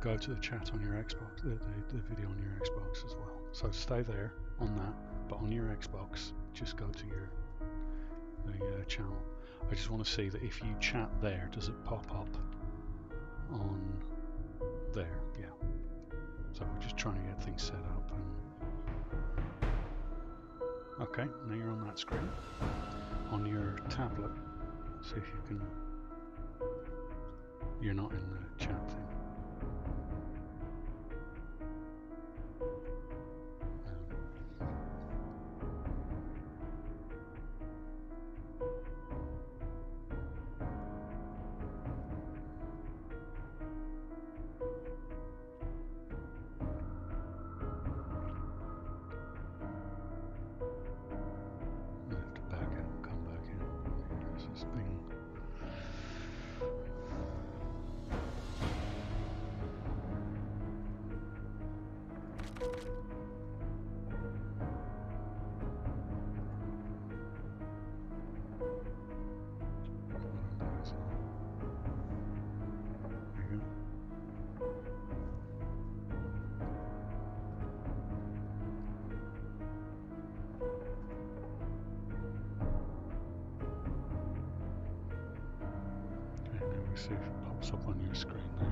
go to the chat on your Xbox, the video on your Xbox as well. So stay there on that, but on your Xbox, just go to the channel. I just want to see that if you chat there, does it pop up on there? Yeah. So we're just trying to get things set up. Okay, now you're on that screen. On your tablet, see if you can. You're not in the chat thing. See if it pops up on your screen there.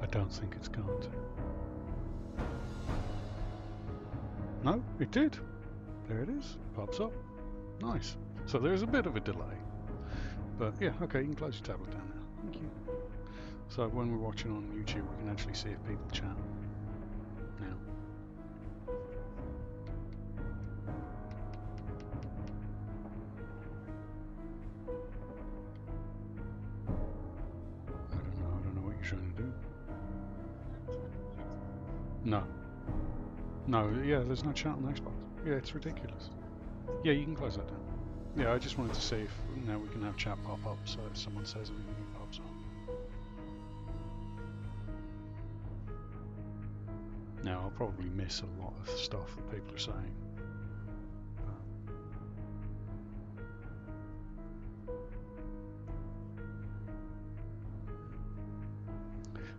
I don't think it's going to. No, it did. There it is. Pops up. Nice. So there's a bit of a delay. But yeah, okay, you can close your tablet down now. Thank you. So when we're watching on YouTube, we can actually see if people chat now. Trying to do. No, yeah, there's no chat on Xbox. Yeah, it's ridiculous. Yeah, you can close that down. Yeah, I just wanted to see if now we can have chat pop up, so if someone says anything, it pops up. Now I'll probably miss a lot of stuff that people are saying.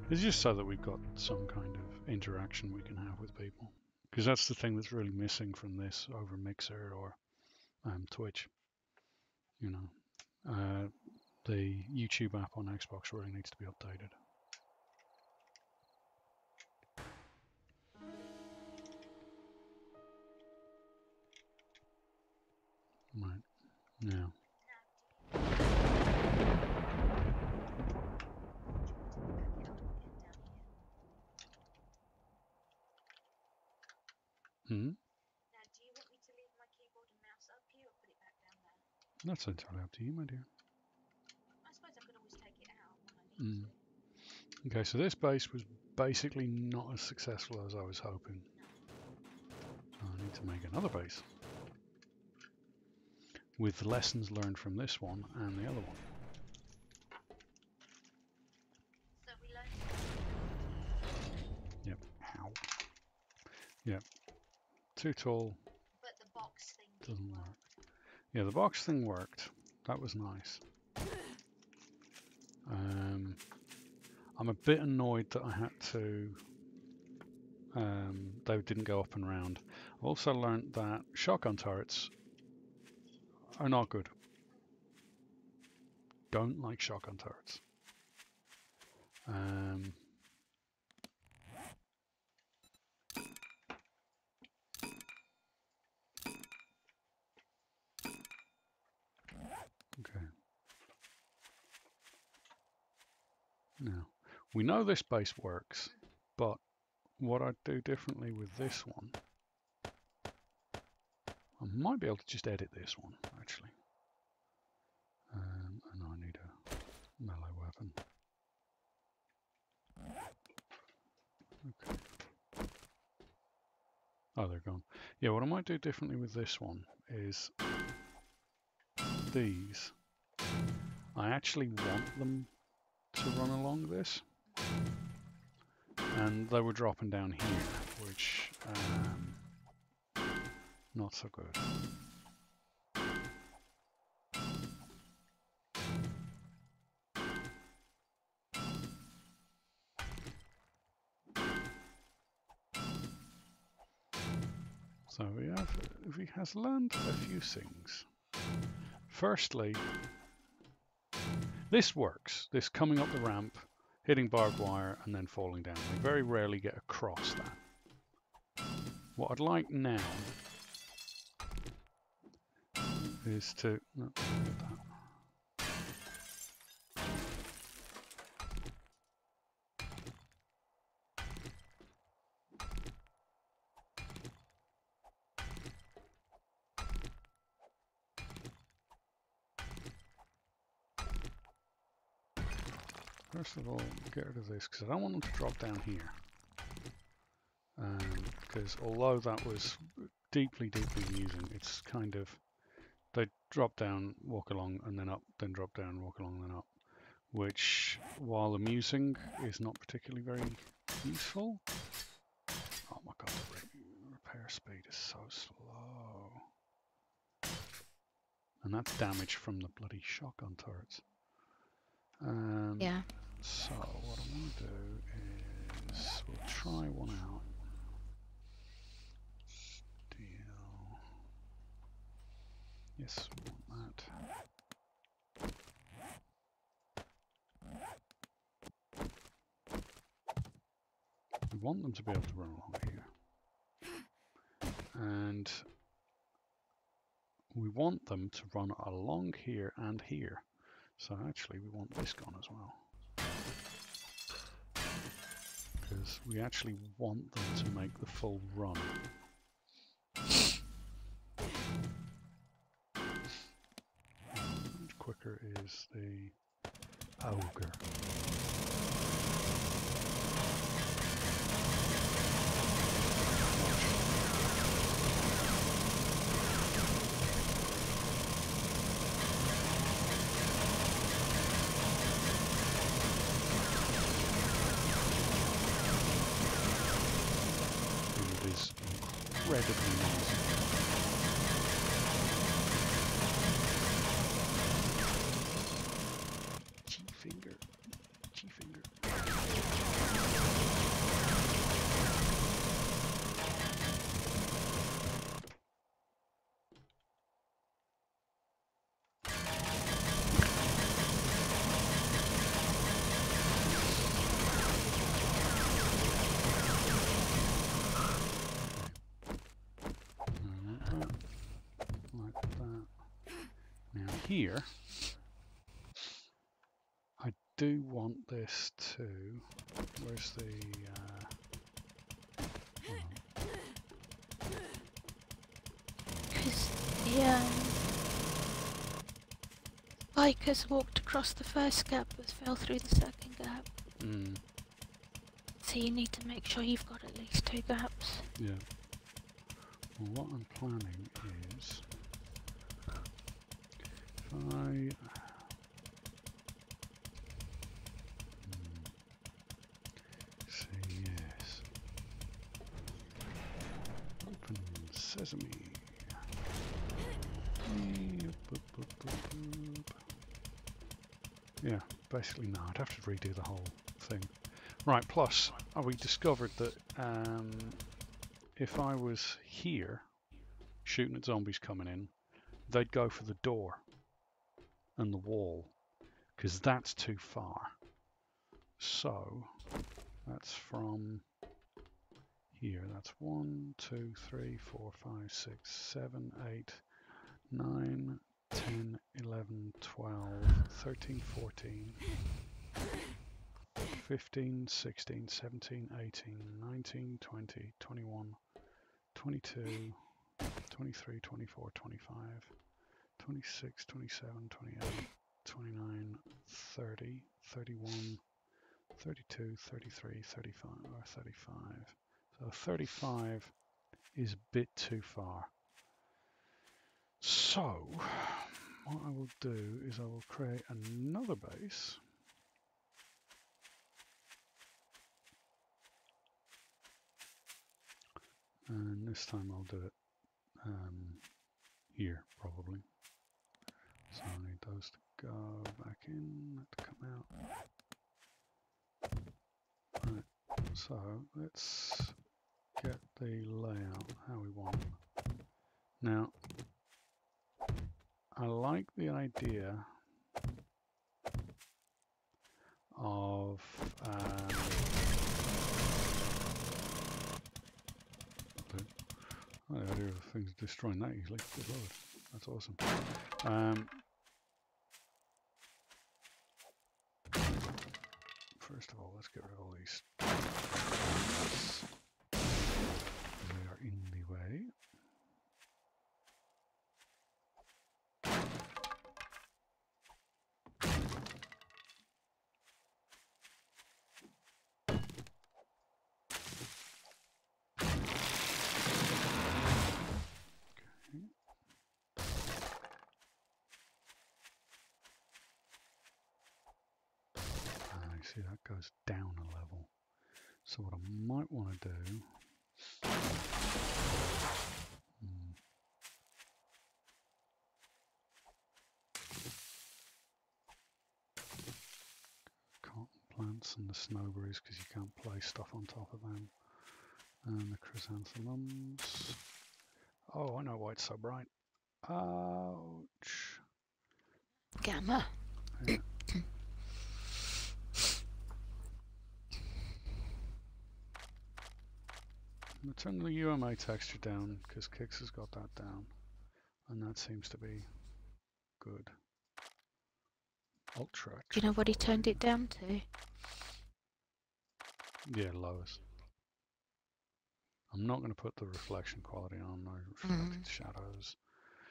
It's just so that we've got some kind of interaction we can have with people, because that's the thing that's really missing from this over Mixer or Twitch. You know, the YouTube app on Xbox really needs to be updated. Right now. Hmm? Now, do you want me to leave my keyboard and mouse up here or put it back down there? That's entirely up to you, my dear. I suppose I could always take it out when I need to. Okay, so this base was basically not as successful as I was hoping. So I need to make another base with lessons learned from this one and the other one. So we learned. Yep. Ow. Yep. Too tall. But the box thing doesn't work. Yeah, the box thing worked. That was nice. I'm a bit annoyed that I had to. They didn't go up and round. I've also learned that shotgun turrets are not good. Don't like shotgun turrets. Okay. Now, we know this base works, but what I'd do differently with this one, I might be able to just edit this one, actually. And I need a melee weapon. Okay. Oh, they're gone. Yeah, what I might do differently with this one is these. I actually want them to run along this. And they were dropping down here, which not so good. So he has learned a few things. Firstly, this works. This coming up the ramp, hitting barbed wire, and then falling down. We very rarely get across that. What I'd like now is to... No, look at that. First of all, get rid of this, because I don't want them to drop down here. Because although that was deeply, deeply amusing, it's kind of... They drop down, walk along, and then up, then drop down, walk along, then up. Which, while amusing, is not particularly very useful. Oh my god, the repair speed is so slow. And that's damage from the bloody shotgun turrets. Yeah. So what I want to do is we'll try one out. Steel. Yes, we want that. We want them to be able to run along here. And we want them to run along here and here. So actually we want this gone as well. Because we actually want them to make the full run. How much quicker is the ogre? Incredibly noisy. G-finger. G-finger. Here, I do want this to, where's the, Because the bikers walked across the first gap but fell through the second gap. So you need to make sure you've got at least 2 gaps. Yeah. Well, what I'm planning is, if I say yes, open sesame. Yeah, basically no, I'd have to redo the whole thing. Right, plus we discovered that if I was here shooting at zombies coming in, they'd go for the door and the wall, because that's too far. So that's from here, that's 1, 2, 3, 4, 5, 6, 7, 8, 9, 10, 11, 12, 13, 14, 15, 16, 17, 18, 19, 20, 21, 22, 23, 24, 25, 26, 27, 28, 29, 30, 31, 32, 33, 35, or 35. So 35 is a bit too far. So what I will do is I will create another base. And this time I'll do it here, probably. So I need those to go back in, that to come out. Right, so let's get the layout how we want. like the idea of the idea of things destroying that easily. Good lord, that's awesome. First of all, let's get rid of all these. They are in the way. See, that goes down a level. So what I might want to do cotton plants and the snowberries, because you can't place stuff on top of them, and the chrysanthemums. Oh, I know why it's so bright. Ouch. Gamma. Yeah. I'm going to turn the UMA texture down because Kix has got that down, and that seems to be good. Ultra. Do you know what he turned it down to? Yeah, lowest. I'm not going to put the reflection quality on. No reflected shadows,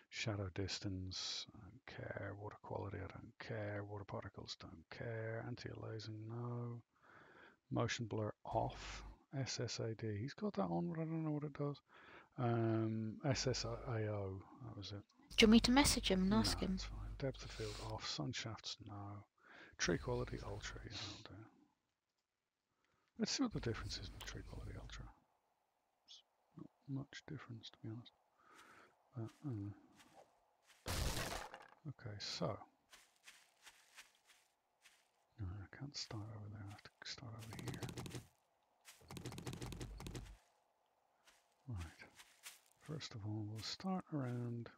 shadow distance. I don't care. Water quality. I don't care. Water particles. Don't care. Anti-aliasing. No. Motion blur off. SSAD. He's got that on, but I don't know what it does. SSAO. That was it. Do you want me to message him and ask him? That's fine. Depth of field off. Sun shafts. No. Tree quality ultra. Yeah, that'll do. Let's see what the difference is in the tree quality ultra. Not much difference, to be honest. Okay, so. No, I can't start over there. I have to start over here. Right. First of all, we'll start around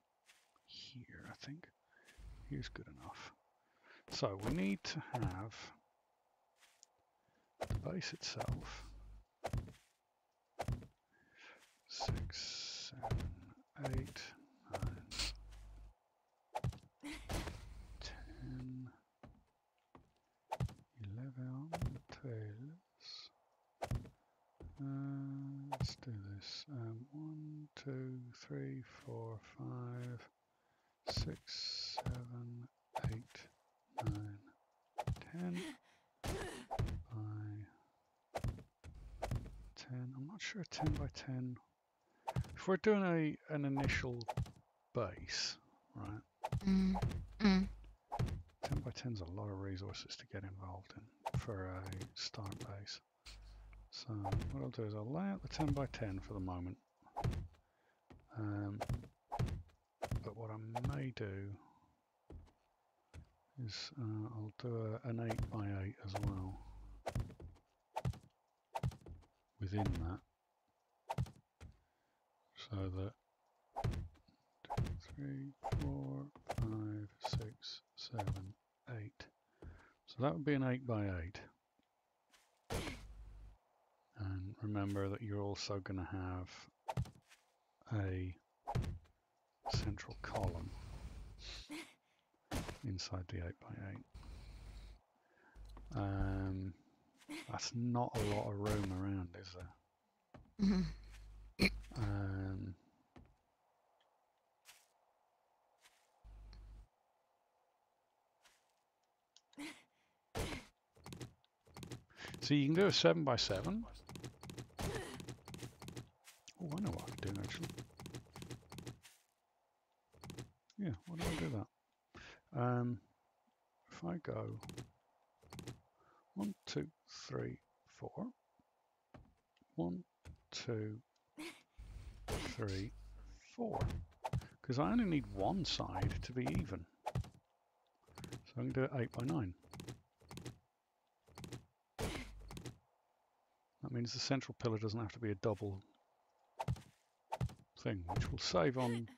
here, I think. Here's good enough. So we need to have the base itself. 6, 7, 8, 9, 10, 11, 12. Let's do this. 1, 2, 3, 4, 5, 6, 7, 8, 9, 10 by 10. I'm not sure 10 by 10. If we're doing an initial base, right? 10 by 10 is a lot of resources to get involved in for a start base. So what I'll do is I'll lay out the 10 by 10 for the moment. But what I may do is I'll do an 8 by 8 as well within that, so that 2, 3, 4, 5, 6, 7, 8. So that would be an 8 by 8. And remember that you're also going to have a central column inside the 8 by 8. That's not a lot of room around, is there? So you can do a 7 by 7. Oh, I know what I can do actually. Yeah, why don't I do that? If I go 1, 2, 3, 4. 1, 2, 3, 4. Because I only need one side to be even. So I can do it 8 by 9. That means the central pillar doesn't have to be a double thing, which will save on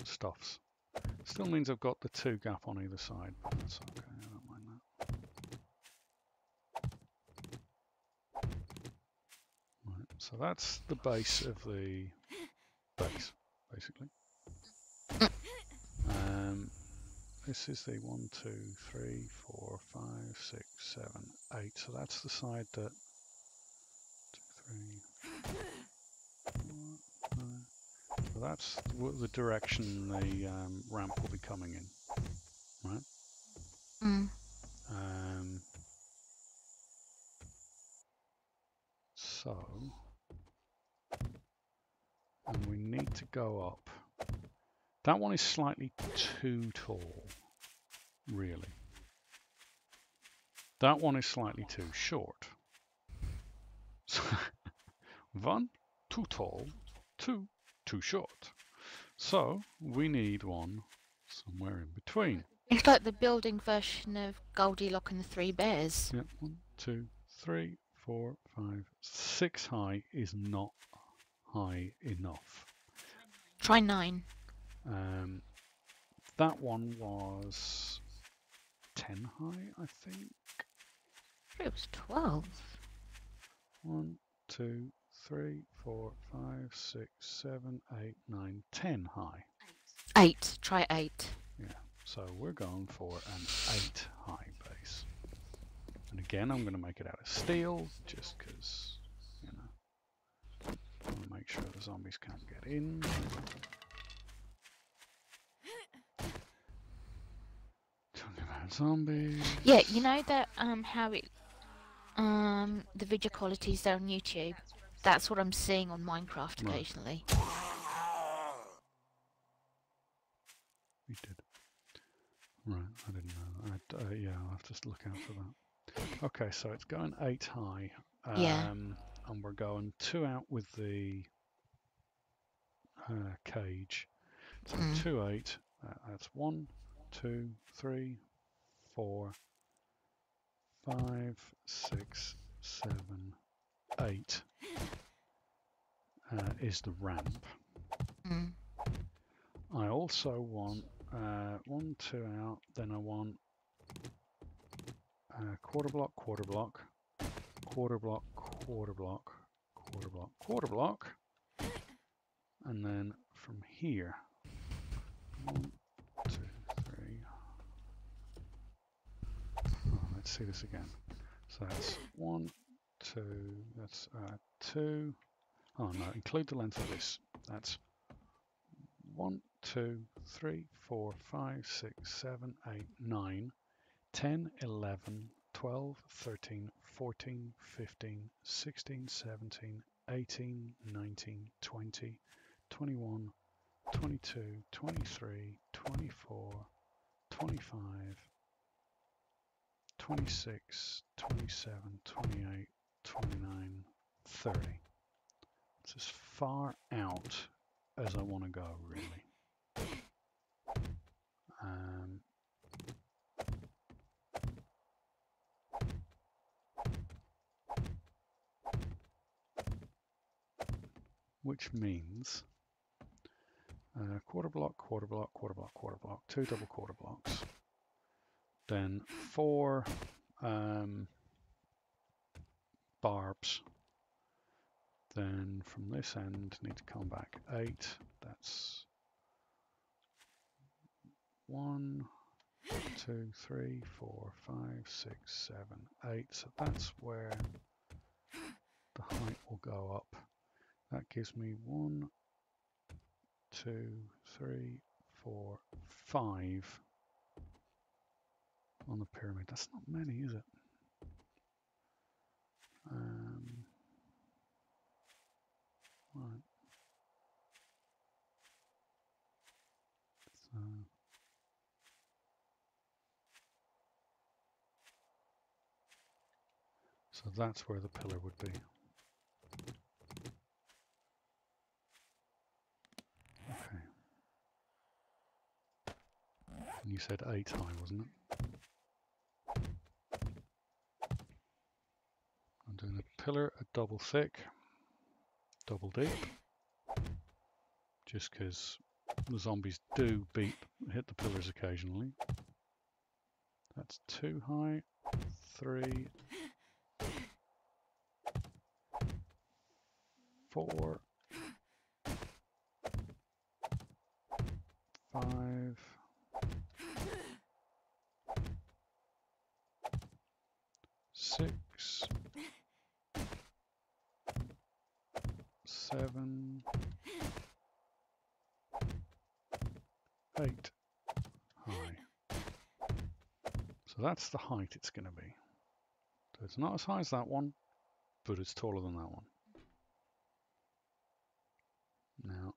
stuffs. Still means I've got the 2 gap on either side, but that's okay, I don't mind that. Right, so that's the base of the base, basically. This is the 1, 2, 3, 4, 5, 6, 7, 8. So that's the side that 2, 3, 4, 5. So that's the direction the ramp will be coming in, right? Mm. So, and we need to go up. That one is slightly too tall, really. That one is slightly too short. One, too tall. Two, too short. So we need one somewhere in between. It's like the building version of Goldilocks and the Three Bears. Yep, 1, 2, 3, 4, 5, 6 high is not high enough. Try 9. That one was 10 high, I think. It was 12. 1, 2, 3, 4, 5, 6, 7, 8, 9, 10 high. 8. Try 8. Yeah, so we're going for an 8 high base. And again, I'm going to make it out of steel, just because, you know, I want to make sure the zombies can't get in. Talking about zombies. Yeah, you know that how it the video quality is there on YouTube. That's what I'm seeing on Minecraft Right. occasionally. We did. Right, I didn't know that. Yeah, I'll have to look out for that. Okay, so it's going 8 high. Yeah. And we're going 2 out with the cage. So 2, 8. That's 1, 2, 3, 4, 5, 6, 7, 8 is the ramp. Mm. I also want 1, 2 out, then I want quarter block, quarter block, quarter block, quarter block, quarter block, quarter block, and then from here, 1, 2, 3. Oh, let's see this again. So that's 1, 2, that's 2. Oh no, include the length of this. That's 1, 2, 3, 4, 5, 6, 7, 8, 9, 10, 11, 12, 13, 14, 15, 16, 17, 18, 19, 20, 21, 22, 23, 24, 25, 26, 27, 28, 29, 30. It's as far out as I want to go, really. Which means quarter block, quarter block, quarter block, quarter block, 2 double quarter blocks, then 4 barbs, then from this end need to come back 8, that's 1, 2, 3, 4, 5, 6, 7, 8, so that's where the height will go up. That gives me 1, 2, 3, 4, 5 on the pyramid. That's not many, is it? Right. So that's where the pillar would be. Okay. And you said 8 high, wasn't it? I'm doing a pillar a double thick, double deep, just because The zombies do hit the pillars occasionally. That's 2 high, 3, 4, 5, 6, 7, 8 high. So that's the height it's going to be. So it's not as high as that one, but it's taller than that one. Now,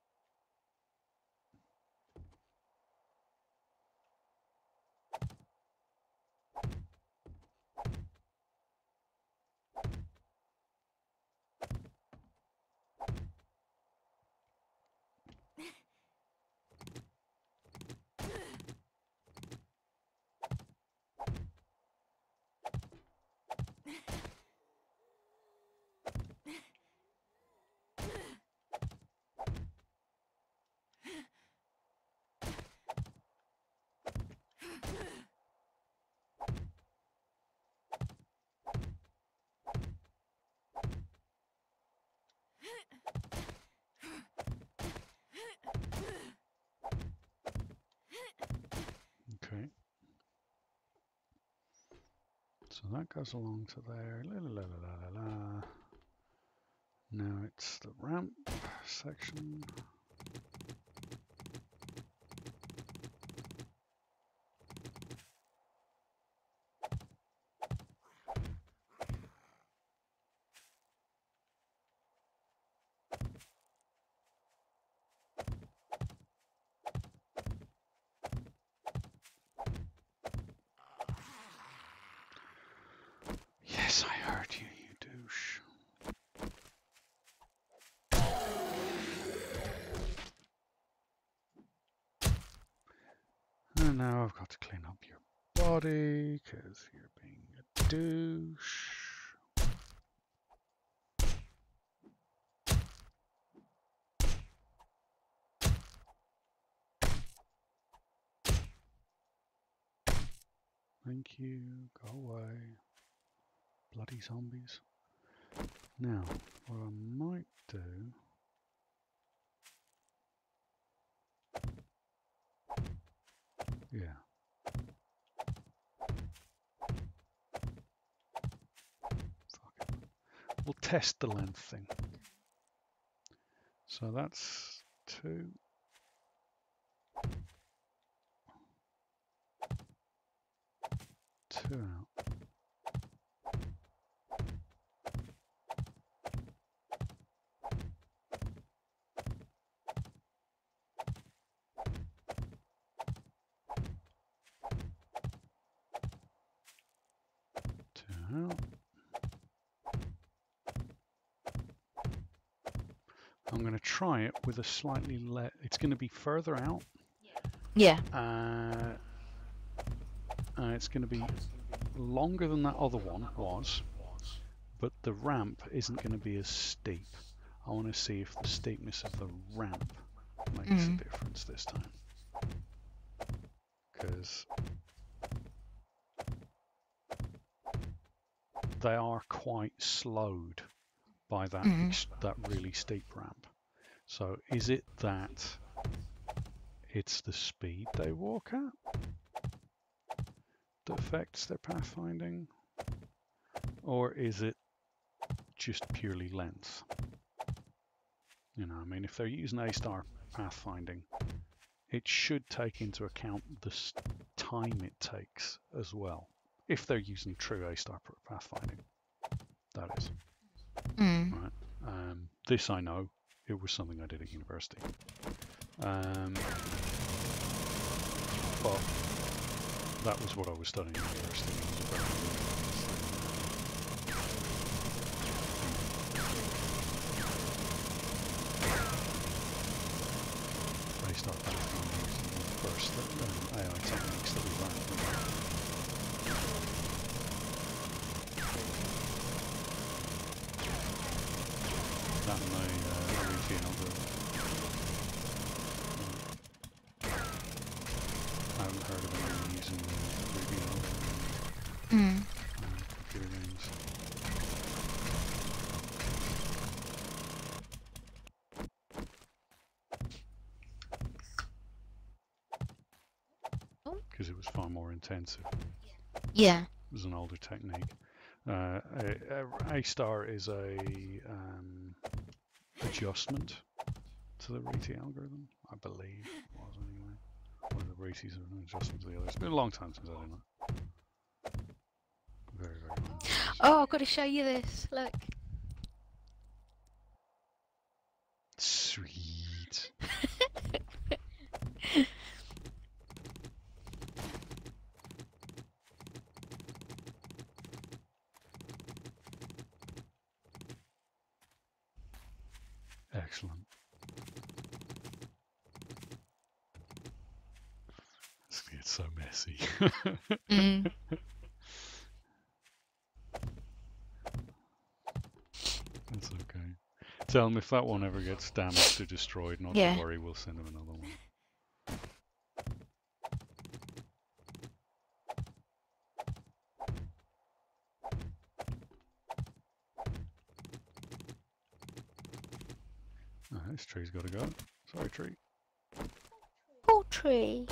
okay. So that goes along to there. La, la, la, la, la, la. Now it's the ramp section. Yes, I heard you, you douche. And now I've got to clean up your body because you're being a douche. Thank you. Go away. Bloody zombies. Now, what I might do... Yeah. Fuck it. We'll test the length thing. So that's 2. 2 out. I'm going to try it with a slightly it's going to be further out. Yeah. It's going to be longer than that other one was, but the ramp isn't going to be as steep. I want to see if the steepness of the ramp makes a difference this time. Because they are quite slowed by that that really steep ramp. So is it that it's the speed they walk at that affects their pathfinding, or is it just purely length? You know, I mean, if they're using A-star pathfinding, it should take into account the time it takes as well. If they're using true A-star pathfinding, that is. Right. This I know. It was something I did at university. But that was what I was studying at university. Based on the first AI techniques that we learned. That and the algorithm. using video computer games. Because it was far more intensive. Yeah. It was an older technique. A star is a adjustment to the RT algorithm, I believe it was anyway. Or the RT's are an adjustment to the others. It's been a long time since I did that. Very, very long. Oh, I've got to show you this. Look. Sweet. Excellent. It's so messy. That's okay. Tell him if that one ever gets damaged or destroyed, not to worry, we'll send him another one. Oh, this tree's got to go. Sorry, tree. Poor tree.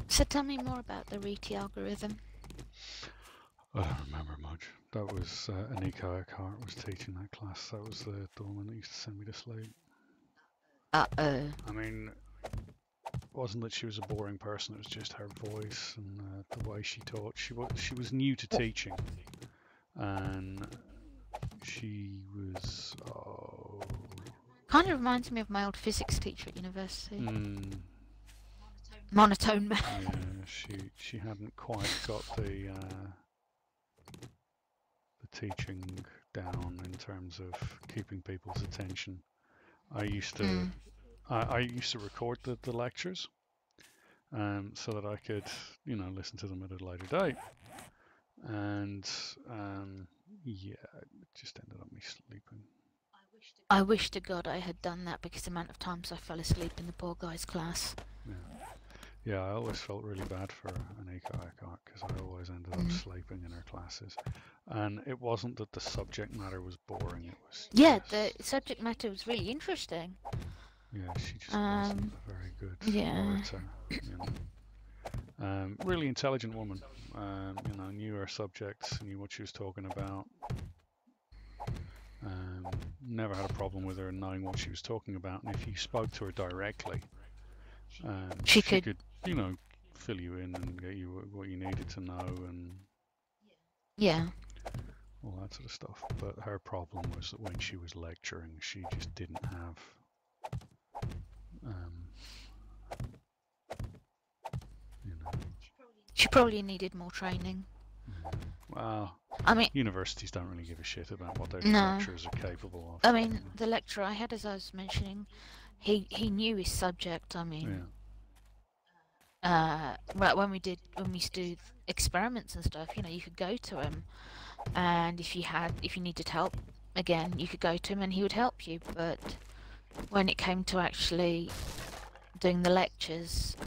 So tell me more about the RT algorithm. I don't remember much. That was Aniko Eckhart was teaching that class. That was the woman that used to send me to sleep. Uh-oh. I mean, it wasn't that she was a boring person, it was just her voice and the way she taught. She was new to teaching, and she was... Kind of reminds me of my old physics teacher at university. Monotone man. Yeah, she hadn't quite got the teaching down in terms of keeping people's attention. I used to record the lectures, so that I could, listen to them at a later date. And yeah, it just ended up me sleeping. I wish to God I had done that, because the amount of times I fell asleep in the poor guy's class. Yeah, I always felt really bad for Aniko Eckhart, because I always ended up sleeping in her classes. And it wasn't that the subject matter was boring, it was... Yeah, the subject matter was really interesting. Yeah, she just wasn't a very good orator. Really intelligent woman. Knew her subjects, knew what she was talking about. Never had a problem with her knowing what she was talking about. And if you spoke to her directly, she could, fill you in and get you what you needed to know and all that sort of stuff. But her problem was that when she was lecturing, she just didn't have She probably needed more training. Well, I mean, universities don't really give a shit about what their lecturers are capable of. I mean, the lecturer I had, as I was mentioning, he knew his subject. I mean, right, when we used to do experiments and stuff, you could go to him, and if you needed help, again, you could go to him and he would help you. But when it came to actually doing the lectures,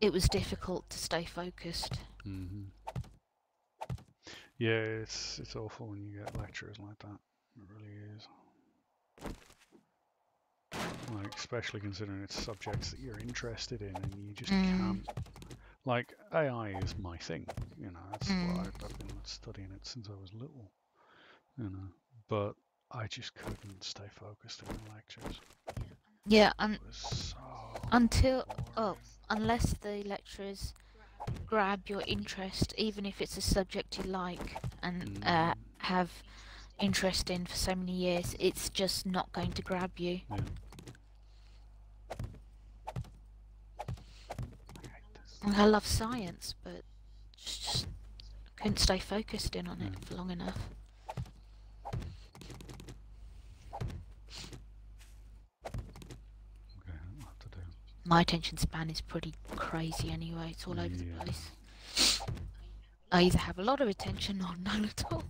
it was difficult to stay focused. Yeah, it's awful when you get lecturers like that. It really is. Like, especially considering it's subjects that you're interested in, and you just can't. Like, AI is my thing. That's why I've been studying it since I was little. But I just couldn't stay focused in the lectures. Yeah, so unless the lecturers grab your interest, even if it's a subject you like and have interest in for so many years, it's just not going to grab you. I love science, but just couldn't stay focused in on it for long enough. my attention span is pretty crazy anyway. It's all over the Yeah. place. I either have a lot of attention or none at all.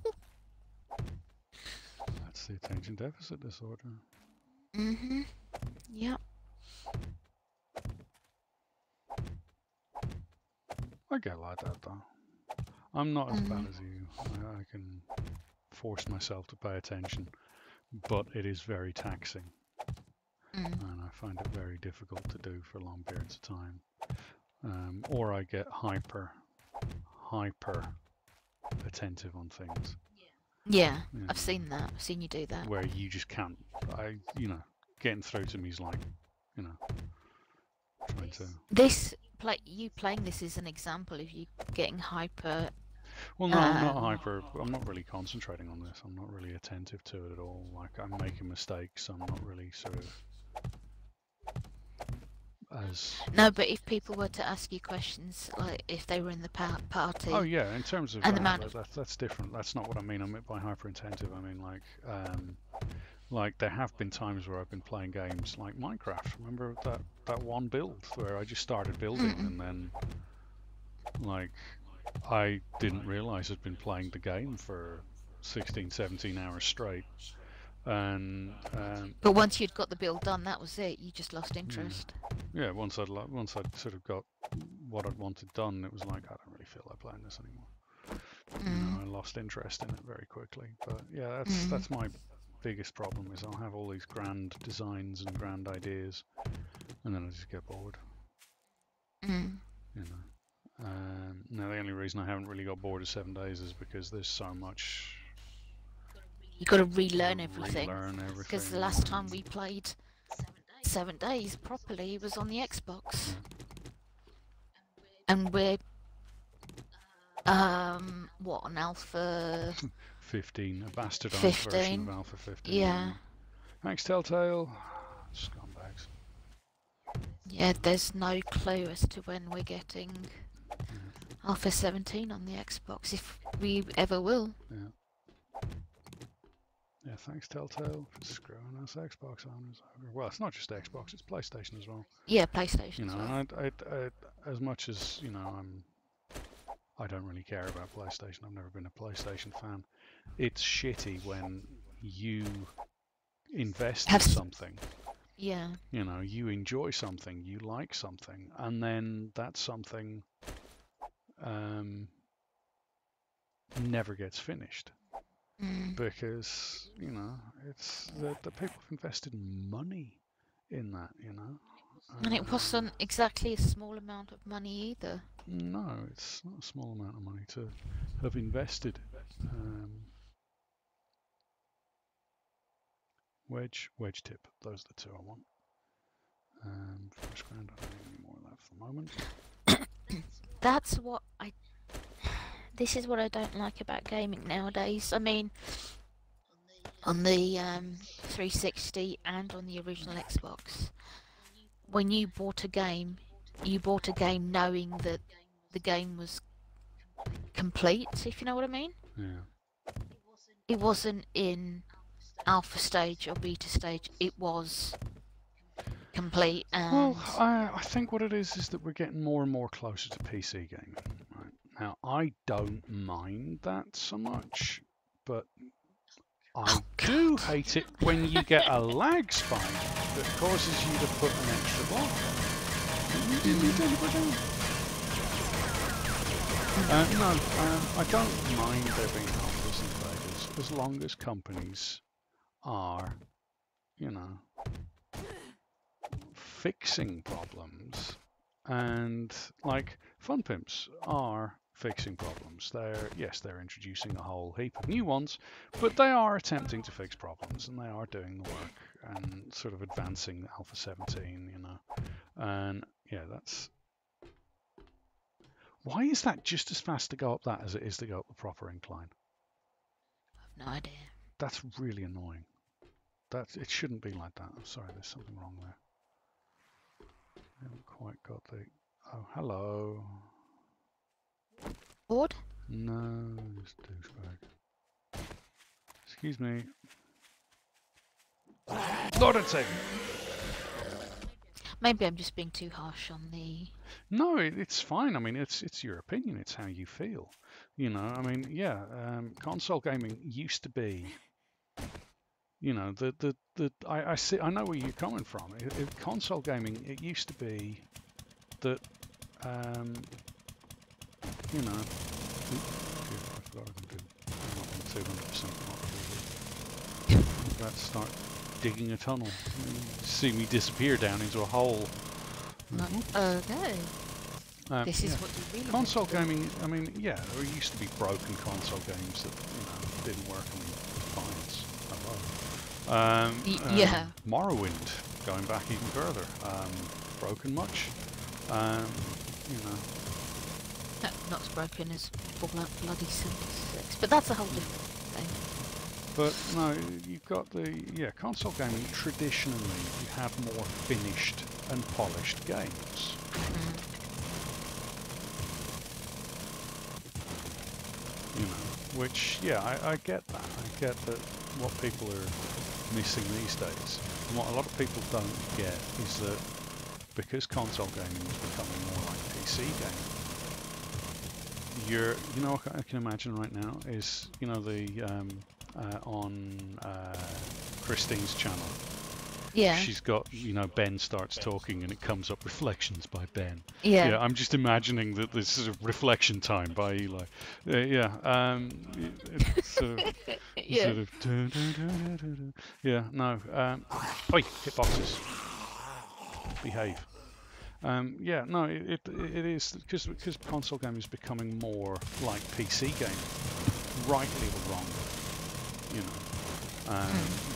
That's the attention deficit disorder. Mm-hmm. Yep. I get like that though. I'm not as bad Mm. as you. I can force myself to pay attention, but it is very taxing, Mm. and I find it very difficult to do for long periods of time. Or I get hyper attentive on things. Yeah, Yeah. I've seen that. I've seen you do that. Where you just can't. Getting through to me is like, trying to. You playing this is an example of you getting hyper. Well, no, I'm not hyper. I'm not really concentrating on this. I'm not really attentive to it at all. Like, I'm making mistakes. I'm not really sort of as. No, but if people were to ask you questions, like if they were in the party. Oh yeah, in terms of And the that, amount that's different. That's not what I mean. I meant by hyper attentive. I mean like there have been times where I've been playing games like Minecraft. Remember that one build where I just started building and then like I didn't realize I'd been playing the game for 16, 17 hours straight. And But once you'd got the build done, that was it. You just lost interest. yeah, once I'd sort of got what I'd wanted done, it was like I don't really feel like playing this anymore. I lost interest in it very quickly. But yeah, that's my biggest problem is I'll have all these grand designs and grand ideas, and then I just get bored. Now the only reason I haven't really got bored of 7 days is because there's so much. You got to relearn everything. Relearn everything. Because the last time we played 7 days properly was on the Xbox, and we're what, on Alpha 15, a bastardized 15. version of Alpha 15. Yeah. Thanks, Telltale. Scumbags. Yeah, there's no clue as to when we're getting Alpha 17 on the Xbox, if we ever will. Yeah, thanks Telltale for screwing us Xbox owners over. Well, it's not just Xbox, it's PlayStation as well. Yeah, PlayStation as well. And I as much as, I don't really care about PlayStation. I've never been a PlayStation fan. It's shitty when you invest in something. Yeah. You enjoy something, you like something, and then that something never gets finished. Because, it's the people have invested money in that, And it wasn't exactly a small amount of money either. No, it's not a small amount of money to have invested. Wedge tip, those are the two I want. First ground, I don't need any more of that for the moment. That's what this is what I don't like about gaming nowadays. I mean, on the 360 and on the original Xbox, when you bought a game knowing that the game was complete, if you know what I mean. Yeah. It wasn't in alpha stage or beta stage, it was complete. And well, I think what it is that we're getting more and more closer to PC gaming. Right? Now, I don't mind that so much, but I do hate it when you get a lag spike that causes you to put an extra block on. No, I don't mind there being alphas and betas as long as companies are, fixing problems, and like Fun Pimps are fixing problems. They're introducing a whole heap of new ones, but they are attempting to fix problems, and they are doing the work and sort of advancing Alpha 17, and yeah, that's. Why is that just as fast to go up that as it is to go up the proper incline? I've no idea. That's really annoying. It shouldn't be like that. I'm sorry, there's something wrong there. I haven't quite got the. Oh, hello. Bored? No, this douchebag. Excuse me. Lord and Savior. Maybe I'm just being too harsh on the. No, it's fine. I mean, it's your opinion. It's how you feel. You know, I mean, yeah, console gaming used to be, you know, I see, I know where you're coming from. Console gaming, it used to be that, you know, I forgot I can do. I'm not 200% not I'm about to start digging a tunnel. See me disappear down into a hole. No. This is Yeah. what you really Console want to do. gaming, I mean, yeah, there used to be broken console games that, you know, didn't work. I mean, Defiance, hello. Yeah. Morrowind, going back even further. Broken much? You know. No, not as broken as Fallout Bloody 76, but that's a whole different thing. But no, you've got the, console gaming, traditionally, you have more finished and polished games. You know, which, yeah, I get that. I get that what people are missing these days. And what a lot of people don't get is that because console gaming is becoming more like PC gaming, you know what I can imagine right now is, you know, on Christine's channel. Yeah. She's got, you know, Ben starts talking and it comes up Reflections by Ben. Yeah. Yeah, I'm just imagining that this is a Reflection Time by Eli. It's sort of, Yeah. sort of, yeah, no. Oi, hitboxes. Behave. Yeah, no, it is because console gaming is becoming more like PC gaming, rightly or wrong. You know,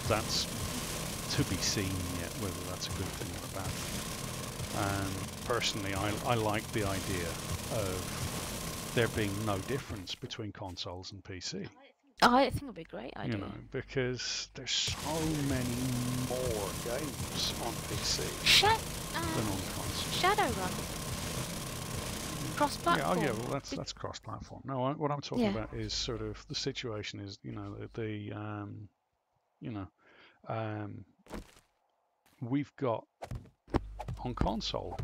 that's to be seen yet whether that's a good thing or a bad thing. Personally, I like the idea of there being no difference between consoles and PC. I think it'd be a great idea. You know, because there's so many more games on PC than on console. Shadowrun. Cross-platform. Yeah, well, that's cross-platform. No, what I'm talking about is sort of the situation is, you know, we've got on console,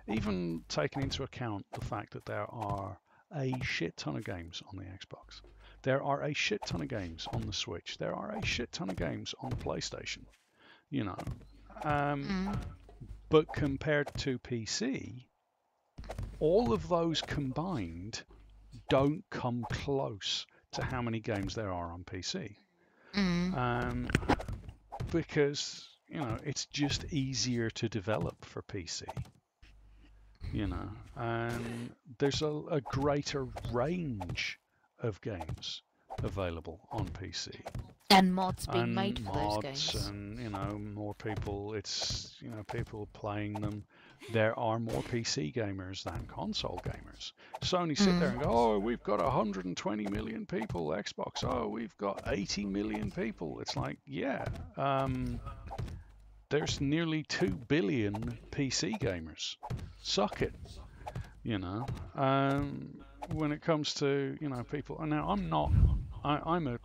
even taking into account the fact that there are a shit ton of games on the Xbox. There are a shit ton of games on the Switch. There are a shit ton of games on the PlayStation. You know, but compared to PC, all of those combined don't come close to how many games there are on PC. Because, you know, it's just easier to develop for PC. You know, and there's a greater range of games available on PC. And mods being made for those games. And, you know, more people, it's, you know, people playing them. There are more PC gamers than console gamers. Sony sit there and go, oh, we've got 120 million people. Xbox, oh, we've got 80 million people. It's like, yeah, there's nearly 2 billion PC gamers. Suck it, you know. When it comes to, you know, people, now I'm a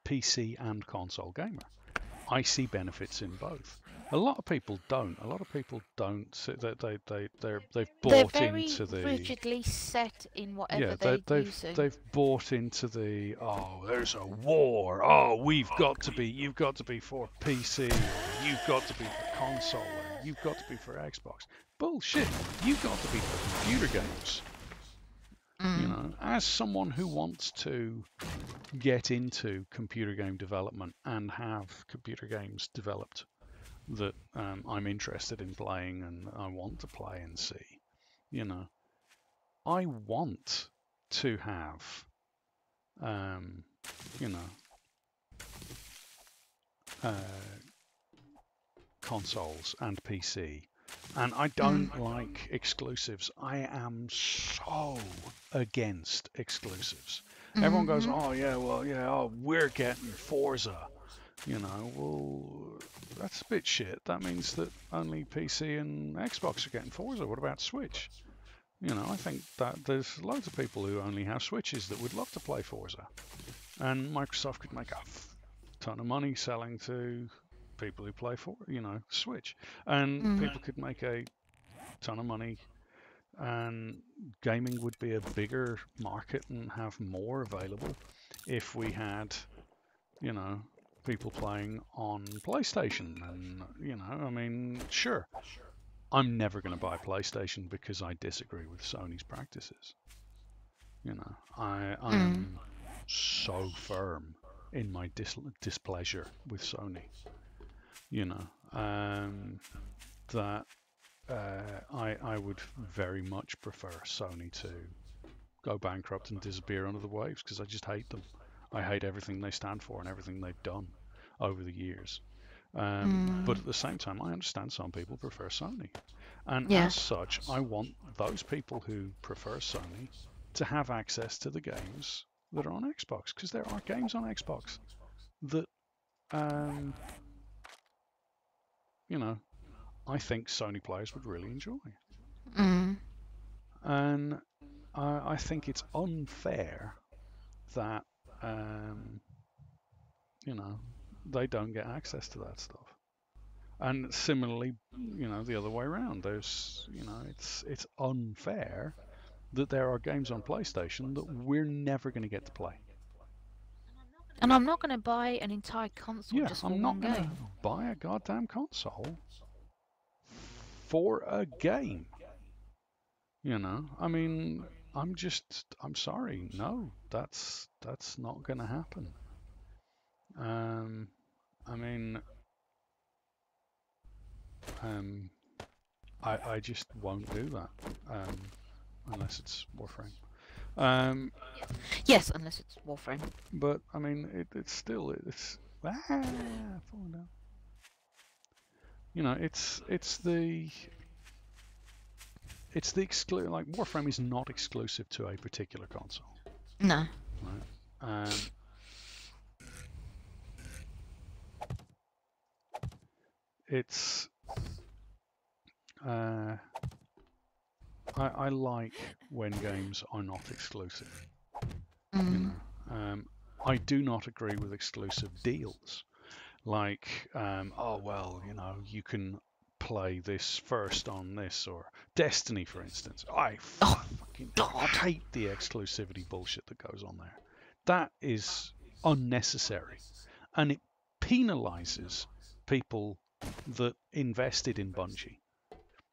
PC and console gamer. I see benefits in both. A lot of people don't. A lot of people don't. They've bought into the. They're very rigidly set in whatever they're using. They've bought into the. Oh, there's a war. Oh, you've got to be for PC. Or you've got to be for console. Or you've got to be for Xbox. Bullshit. You've got to be for computer games. You know, as someone who wants to get into computer game development and have computer games developed that I'm interested in playing and I want to play and see, you know, I want to have, you know, consoles and PC. And I don't like exclusives. I am so against exclusives. Everyone goes, oh, yeah, well, yeah, oh, we're getting Forza. You know, well, that's a bit shit. That means that only PC and Xbox are getting Forza. What about Switch? You know, I think that there's loads of people who only have Switches that would love to play Forza. And Microsoft could make a ton of money selling to people who play for, Switch, and people could make a ton of money, and gaming would be a bigger market and have more available if we had, people playing on PlayStation. And, I mean, sure, I'm never going to buy a PlayStation because I disagree with Sony's practices. I am so firm in my displeasure with Sony, that I would very much prefer Sony to go bankrupt and disappear under the waves, because I just hate them. I hate everything they stand for and everything they've done over the years. But at the same time, I understand some people prefer Sony. And as such, I want those people who prefer Sony to have access to the games that are on Xbox, because there are games on Xbox that, I think Sony players would really enjoy. And I think it's unfair that, they don't get access to that stuff. And similarly, the other way around. There's, it's unfair that there are games on PlayStation that we're never going to get to play. And I'm not going to buy an entire console just for I'm one not going to game. buy a goddamn console for a game. I mean, I'm sorry. No, that's not going to happen. I mean, I just won't do that, unless it's Warframe. Yes, unless it's Warframe. But I mean, it's still falling down. It's the exclusive. Like, Warframe is not exclusive to a particular console. No. Right. It's I like when games are not exclusive. I do not agree with exclusive deals. Like, you can play this first on this, or Destiny, for instance. I fucking hate the exclusivity bullshit that goes on there. That is unnecessary, and it penalizes people that invested in Bungie.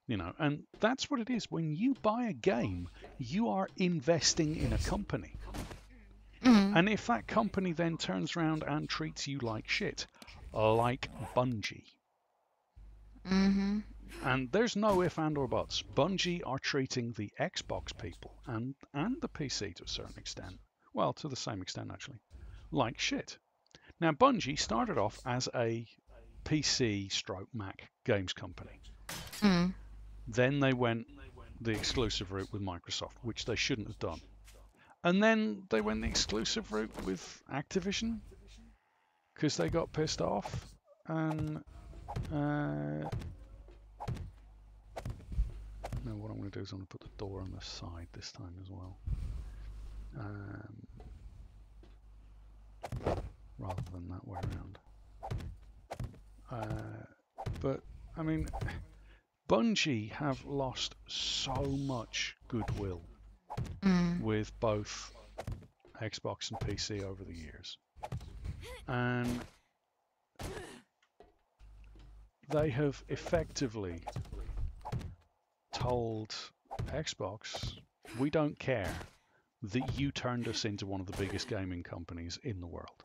And that's what it is. When you buy a game, you are investing in a company. And if that company then turns around and treats you like shit, like Bungie, and there's no if and or buts, Bungie are treating the Xbox people and the PC to a certain extent, well, to the same extent actually, like shit. Now, Bungie started off as a PC/Mac games company. Then they went the exclusive route with Microsoft, which they shouldn't have done. And then they went the exclusive route with Activision because they got pissed off. And no, what I'm going to do is I'm going to put the door on the side this time as well, rather than that way around. But I mean, Bungie have lost so much goodwill with both Xbox and PC over the years. And they have effectively told Xbox, we don't care that you turned us into one of the biggest gaming companies in the world.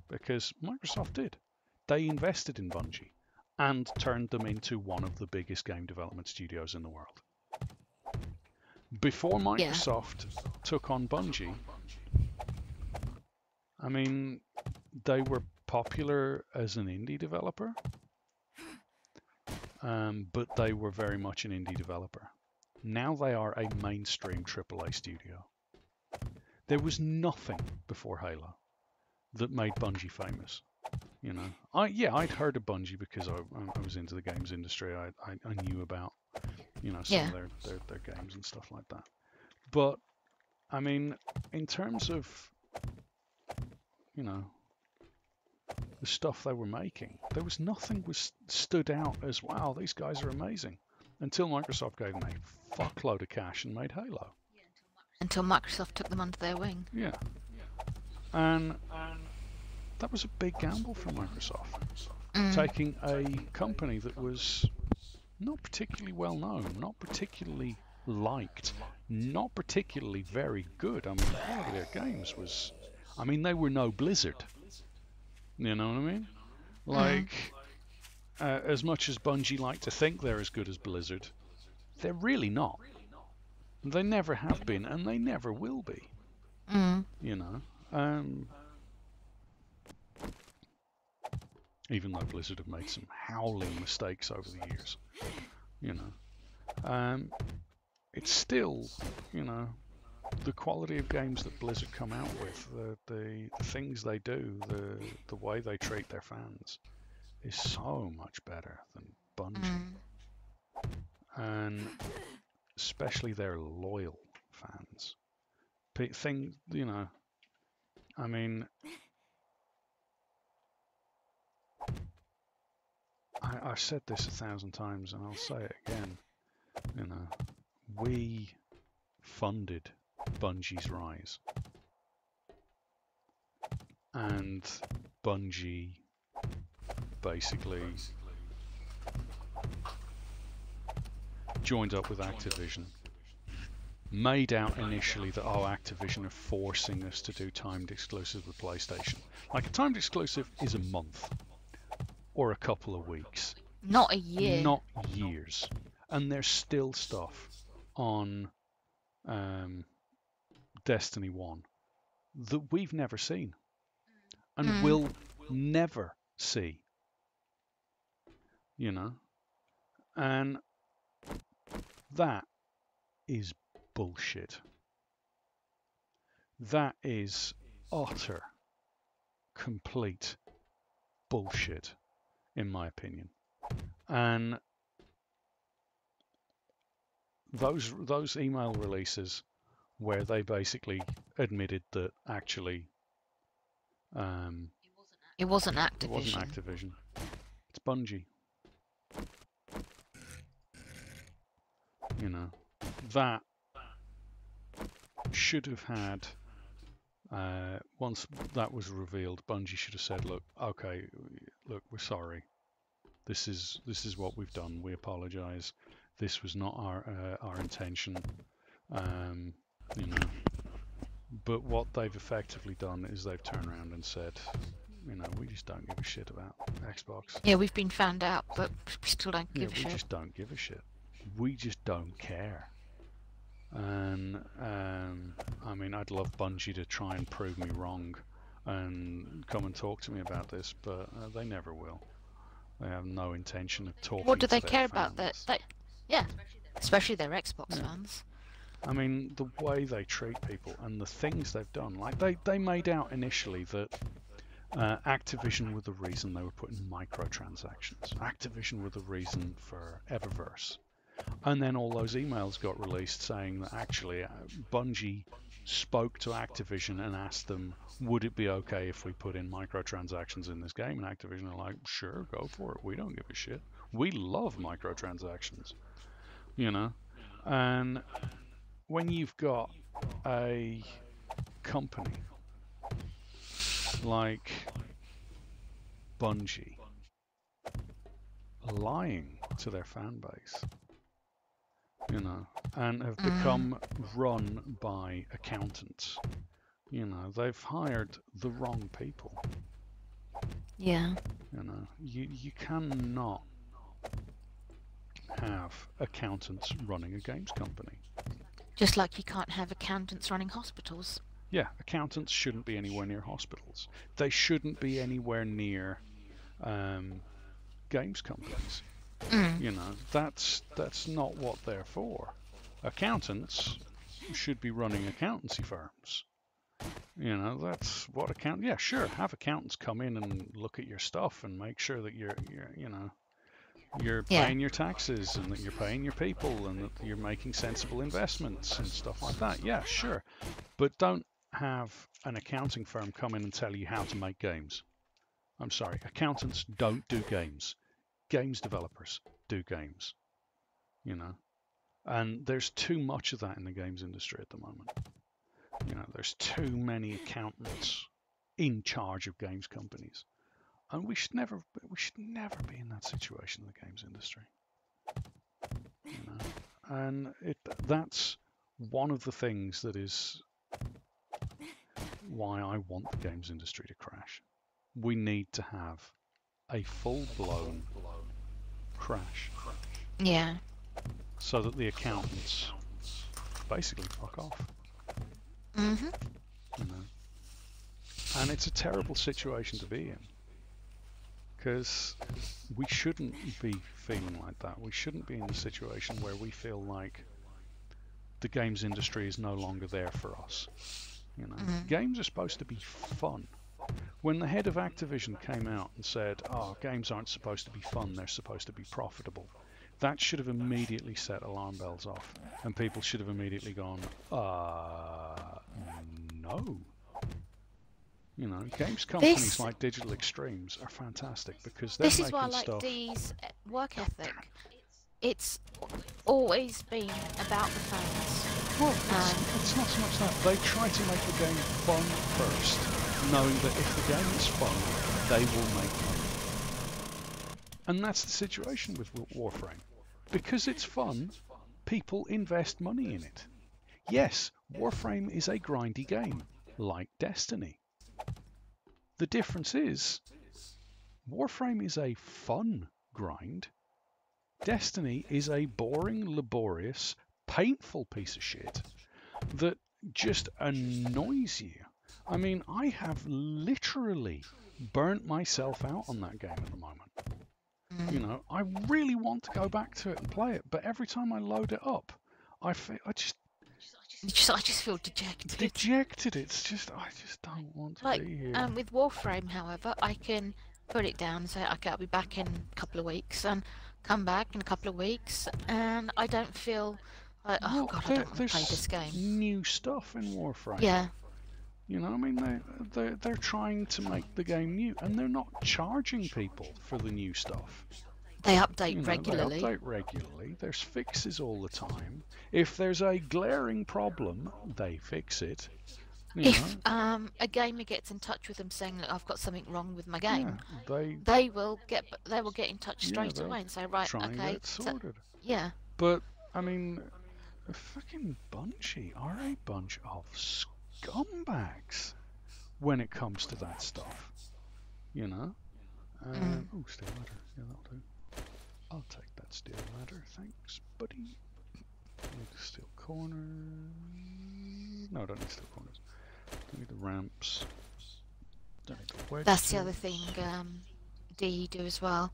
Because Microsoft did. They invested in Bungie and turned them into one of the biggest game development studios in the world. Before Microsoft took on Bungie, I mean, they were popular as an indie developer, but they were very much an indie developer. Now they are a mainstream AAA studio. There was nothing before Halo that made Bungie famous. I'd heard of Bungie because I was into the games industry. I knew about, some of their games and stuff like that. But I mean, in terms of, the stuff they were making. There was nothing was stood out as, wow, these guys are amazing. Until Microsoft gave them a fuckload of cash and made Halo. Until Microsoft took them under their wing. Yeah. And that was a big gamble for Microsoft. Taking a company that was not particularly well known, not particularly liked, not particularly very good. I mean, the quality of their games was... I mean, they were no Blizzard. You know what I mean? Like, as much as Bungie like to think they're as good as Blizzard, they're really not. They never have been, and they never will be. You know? Even though Blizzard have made some howling mistakes over the years. You know? It's still, you know, the quality of games that Blizzard come out with, the things they do, the way they treat their fans is so much better than Bungie. And especially their loyal fans. You know, I mean, I've said this 1,000 times and I'll say it again. You know, we funded Bungie's rise, and Bungie basically joined up with Activision, made out initially that, oh, Activision are forcing us to do timed exclusive with PlayStation. Like, a timed exclusive is a month or a couple of weeks, not a year, not years. And there's still stuff on Destiny 1 that we've never seen and will never see, you know, and that is bullshit. That is utter, complete bullshit, in my opinion. And those email releases where they basically admitted that actually it wasn't Activision. It wasn't Activision. It's Bungie. You know, that should have had, once that was revealed, Bungie should have said, look, okay, look, we're sorry. This is what we've done. We apologize. This was not our intention. You know, but what they've effectively done is they've turned around and said, you know, we just don't give a shit about Xbox. Yeah, we've been found out, but we still don't give a shit. We just don't give a shit. We just don't care. And I mean, I'd love Bungie to try and prove me wrong and come and talk to me about this, but they never will. They have no intention of talking. What do they to their care fans. about that? Yeah, especially their Xbox fans. I mean, the way they treat people and the things they've done. Like, they made out initially that Activision were the reason they were putting microtransactions. Activision were the reason for Eververse. And then all those emails got released saying that actually Bungie spoke to Activision and asked them, would it be okay if we put in microtransactions in this game? And Activision are like, sure, go for it. We don't give a shit. We love microtransactions. You know? And when you've got a company like Bungie lying to their fan base, you know, and have become run by accountants, you know, they've hired the wrong people. Yeah. You know, you cannot have accountants running a games company. Just like you can't have accountants running hospitals. Yeah, accountants shouldn't be anywhere near hospitals. They shouldn't be anywhere near games companies. You know, that's not what they're for. Accountants should be running accountancy firms. You know, that's what yeah, sure, have accountants come in and look at your stuff and make sure that you're you know, you're paying your taxes and that you're paying your people and that you're making sensible investments and stuff like that. Yeah, sure. But don't have an accounting firm come in and tell you how to make games. I'm sorry, accountants don't do games. Games developers do games, you know. And there's too much of that in the games industry at the moment. You know, there's too many accountants in charge of games companies. And we should never be in that situation in the games industry. You know? And that's one of the things that is why I want the games industry to crash. We need to have a full-blown crash. Yeah. So that the accountants basically fuck off. Mhm. You know? And it's a terrible situation to be in. Because we shouldn't be feeling like that. We shouldn't be in a situation where we feel like the games industry is no longer there for us. You know, games are supposed to be fun. When the head of Activision came out and said, "Oh, games aren't supposed to be fun; they're supposed to be profitable," that should have immediately set alarm bells off, and people should have immediately gone, no. You know, games companies like Digital Extremes are fantastic because they're This making is why I like stuff. Dee's work ethic. It's always been about the fans. Well, it's not so much that. They try to make the game fun first, knowing that if the game is fun, they will make money. And that's the situation with Warframe. Because it's fun, people invest money in it. Yes, Warframe is a grindy game, like Destiny. The difference is, Warframe is a fun grind. Destiny is a boring, laborious, painful piece of shit that just annoys you. I mean, I have literally burnt myself out on that game at the moment. You know, I really want to go back to it and play it, but every time I load it up, I just feel dejected. Dejected. It's just I just don't want to be here. With Warframe, however, I can put it down and say, okay, I'll be back in a couple of weeks, and come back in a couple of weeks, and I don't feel like, oh god, I don't want to play this game. New stuff in Warframe. Yeah. You know, I mean, they're trying to make the game new, and they're not charging people for the new stuff. They update regularly. They update regularly. There's fixes all the time. If there's a glaring problem, they fix it. If a gamer gets in touch with them saying, "Look, I've got something wrong with my game," they will get in touch straight away and say, "Right, okay, get sorted." Yeah. But I mean, fucking Bungie are a bunch of scumbags when it comes to that stuff. You know. Oh, steel ladder. Yeah, that'll do. I'll take that steel ladder, thanks, buddy. Need the steel corners. No, I don't need steel corners. Don't need the ramps. Don't need the wedge. That's the other thing DE do as well.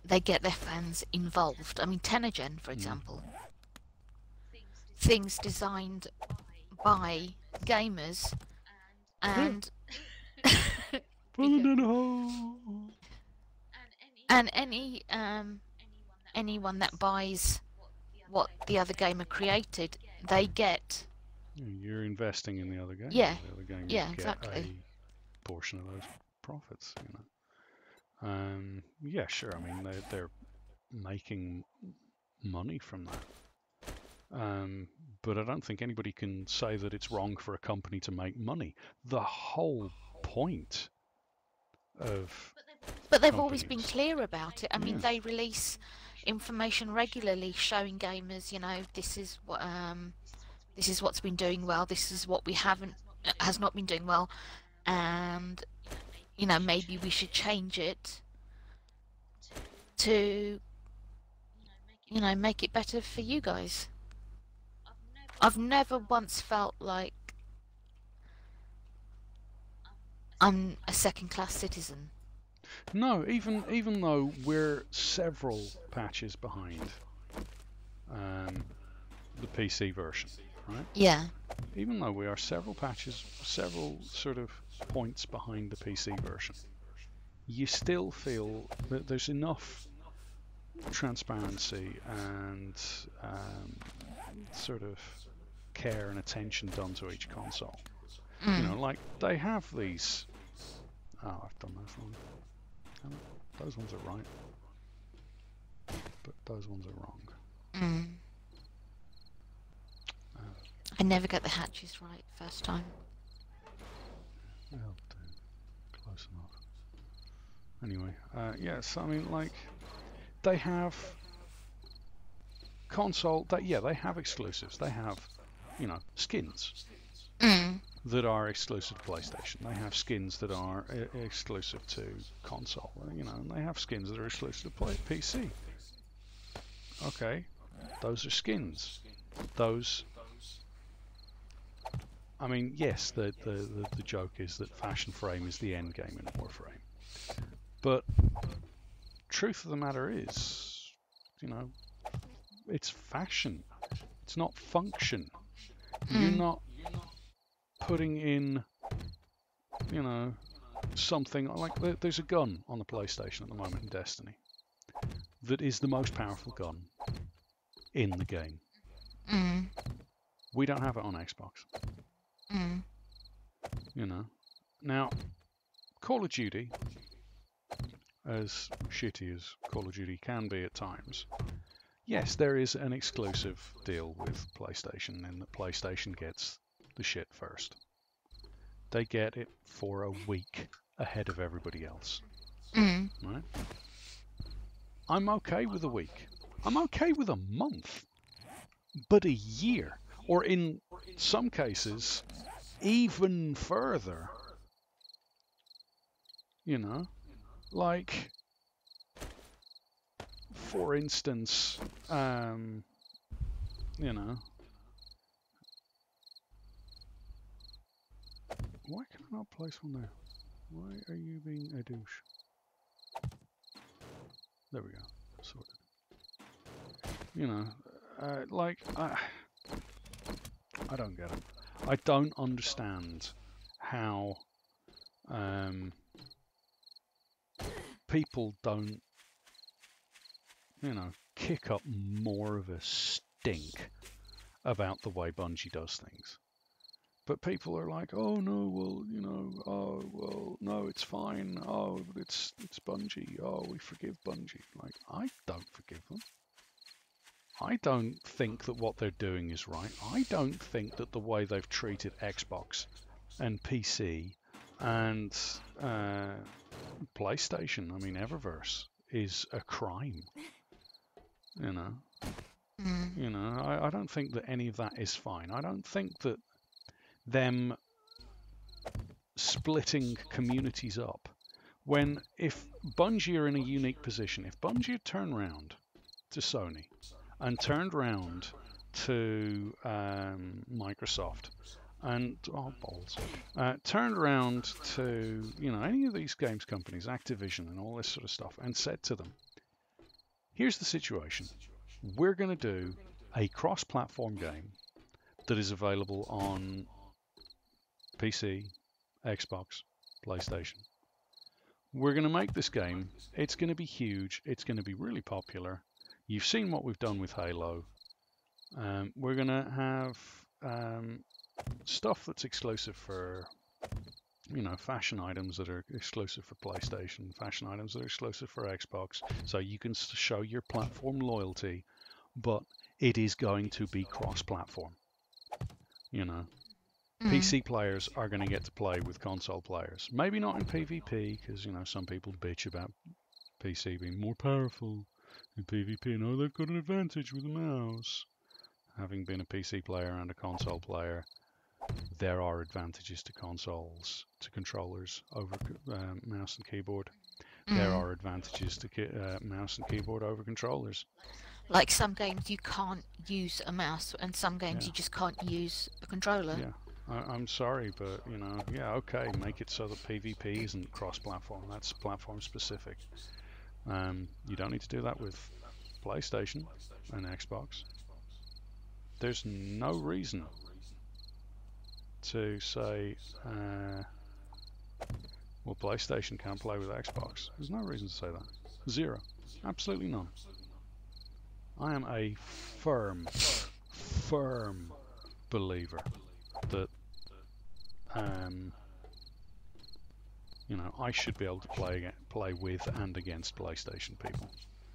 They get their fans involved. I mean, Tenergen, for example. Things designed by gamers and... And anyone that buys what the other gamer created, they get. You're investing in the other game. Yeah. The other game Yeah, get exactly. a portion of those profits. You know. Yeah, sure. I mean, they're making money from that. But I don't think anybody can say that it's wrong for a company to make money. The whole point of But they've always been clear about it. I mean, they release information regularly showing gamers, you know, this is what's been doing well, this is what has not been doing well, and you know, maybe we should change it to, you know, make it better for you guys. I've never once felt like I'm a second-class citizen. No, even though we're several patches behind the PC version, right? Yeah. Even though we are several sort of points behind the PC version, you still feel that there's enough transparency and sort of care and attention done to each console. You know, like they have these Oh, I've done those wrong. Damn it. Those ones are right. But those ones are wrong. I never get the hatches right first time. They'll do. Close enough. Anyway, yes, I mean, like, they have console, they have exclusives. They have, you know, skins that are exclusive to PlayStation. They have skins that are exclusive to console, you know, and they have skins that are exclusive to PC. Okay, those are skins. Those, I mean, yes, the joke is that fashion frame is the end game in Warframe. But truth of the matter is, you know, it's fashion. It's not function. You're not putting in, you know, something like there's a gun on the PlayStation at the moment in Destiny that is the most powerful gun in the game. We don't have it on Xbox. You know, now Call of Duty, as shitty as Call of Duty can be at times, yes, there is an exclusive deal with PlayStation in that PlayStation gets the shit first. They get it for a week ahead of everybody else. Right? I'm okay with a week. I'm okay with a month. But a year, or in some cases, even further, you know, like, for instance, you know, why can I not place one there? Why are you being a douche? There we go, sorted. You know, like, I don't get it. I don't understand how people don't, you know, kick up more of a stink about the way Bungie does things. But people are like, oh no, well, you know, oh well, no, it's fine. Oh, but it's Bungie. Oh, we forgive Bungie. Like, I don't forgive them. I don't think that what they're doing is right. I don't think that the way they've treated Xbox and PC and PlayStation, I mean Eververse, is a crime. You know, you know, I don't think that any of that is fine. I don't think that them splitting communities up, when if Bungie are in a unique position, if Bungie had turned round to Sony and turned round to Microsoft and turned around to, you know, any of these games companies, Activision and all this sort of stuff, and said to them, here's the situation, we're going to do a cross-platform game that is available on PC, Xbox, PlayStation. We're going to make this game, it's going to be huge, it's going to be really popular. You've seen what we've done with Halo. We're going to have stuff that's exclusive for, you know, fashion items that are exclusive for PlayStation, fashion items that are exclusive for Xbox, so you can show your platform loyalty, but it is going to be cross-platform. You know, PC players are going to get to play with console players. Maybe not in PvP, because, you know, some people bitch about PC being more powerful in PvP. No, they've got an advantage with a mouse. Having been a PC player and a console player, there are advantages to consoles, to controllers over mouse and keyboard. There are advantages to mouse and keyboard over controllers. Like some games you can't use a mouse, and some games you just can't use a controller. Yeah, I'm sorry, but, you know, yeah, okay, make it so that PvP isn't cross-platform. That's platform specific. You don't need to do that with PlayStation and Xbox. There's no reason to say, well, PlayStation can't play with Xbox. There's no reason to say that. Zero. Absolutely none. I am a firm believer that, You know, I should be able to play with and against PlayStation people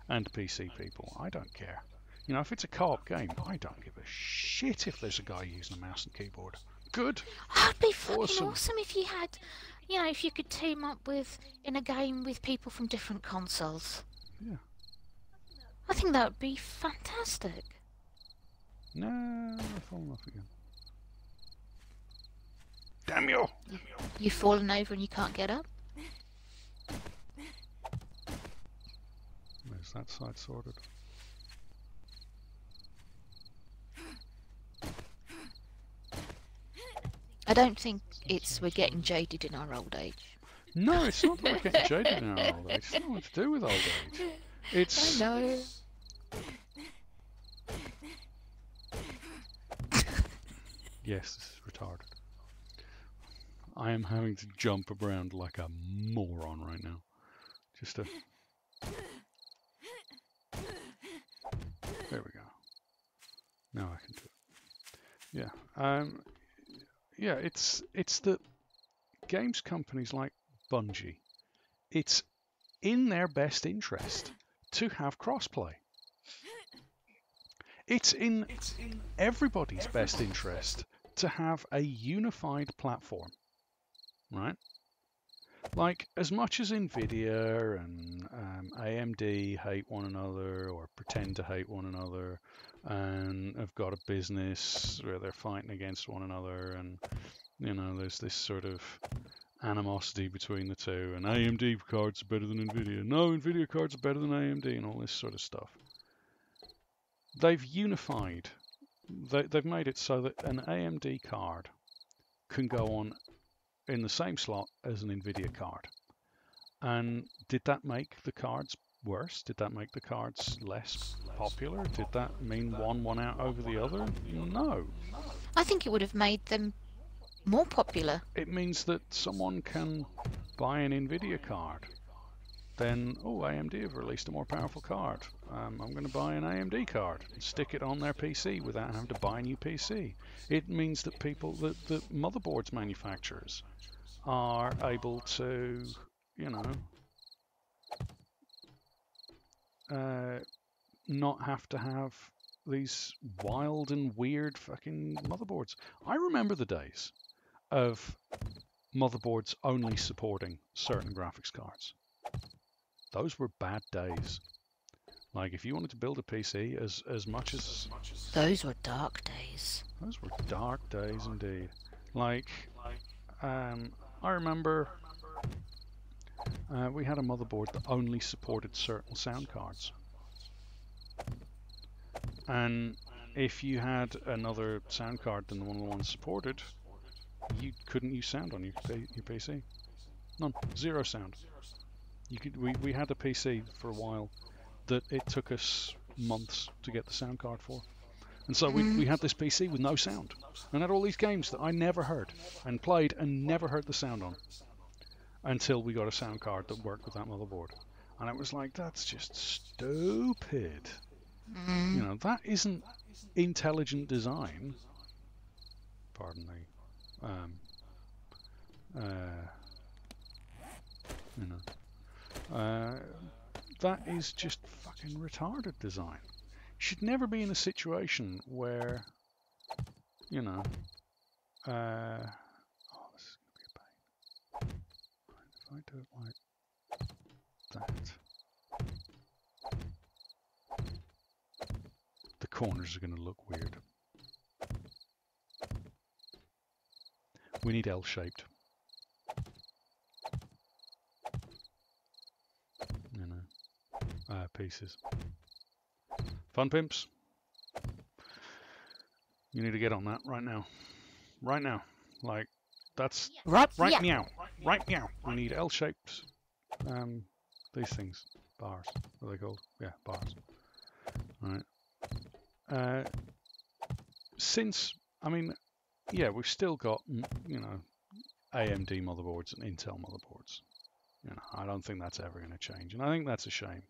and PC people. I don't care. You know, if it's a co-op game, I don't give a shit if there's a guy using a mouse and keyboard. Good. Oh, it'd be fucking Awesome. awesome if you had, you know, if you could team up with in a game with people from different consoles. Yeah. I think that would be fantastic. No, I've fallen off again. Damn you! You've fallen over and you can't get up. Where's that side sorted? I don't think it's we're getting jaded in our old age. No, it's not that we're getting jaded in our old age. It's nothing to do with old age. It's... I know. Yes, this is retarded. I am having to jump around like a moron right now. Just to... There we go. Now I can do it. Yeah. Yeah, it's the games companies like Bungie. It's in their best interest to have crossplay. It's in everybody's best interest to have a unified platform, right? Like, as much as Nvidia and AMD hate one another or pretend to hate one another and have got a business where they're fighting against one another, and, you know, there's this sort of animosity between the two, and AMD cards are better than Nvidia. No, Nvidia cards are better than AMD, and all this sort of stuff. They've unified. They've made it so that an AMD card can go on in the same slot as an Nvidia card. And did that make the cards worse? Did that make the cards less popular? Did that mean one won out over the other? No. I think it would have made them more popular. It means that someone can buy an Nvidia card. Then, oh, AMD have released a more powerful card. I'm going to buy an AMD card and stick it on their PC without having to buy a new PC. It means that the motherboards manufacturers are able to, you know, not have to have these wild and weird fucking motherboards. I remember the days of motherboards only supporting certain graphics cards. Those were bad days. Like, if you wanted to build a PC as much as... Those were dark days. Those were dark days indeed. Like, I remember we had a motherboard that only supported certain sound cards. And if you had another sound card than the one supported, you couldn't use sound on your PC. None. Zero sound. We had a PC for a while that it took us months to get the sound card for. And so we had this PC with no sound. And had all these games that I never heard and played and never heard the sound on until we got a sound card that worked with that motherboard. And it was like, that's just stupid. You know, that isn't intelligent design. Pardon me. You know. That is just fucking retarded design. You should never be in a situation where, you know, oh, this is going to be a pain. If I do it like that, the corners are going to look weird. We need L-shaped. You know, pieces. Fun pimps. You need to get on that right now. Right now. Like, that's right meow. Right meow. We need L-shaped these things. Bars. What are they called? Yeah, bars. Alright. Since, I mean, yeah, we've still got, you know, AMD motherboards and Intel motherboards. You know, I don't think that's ever going to change, and I think that's a shame.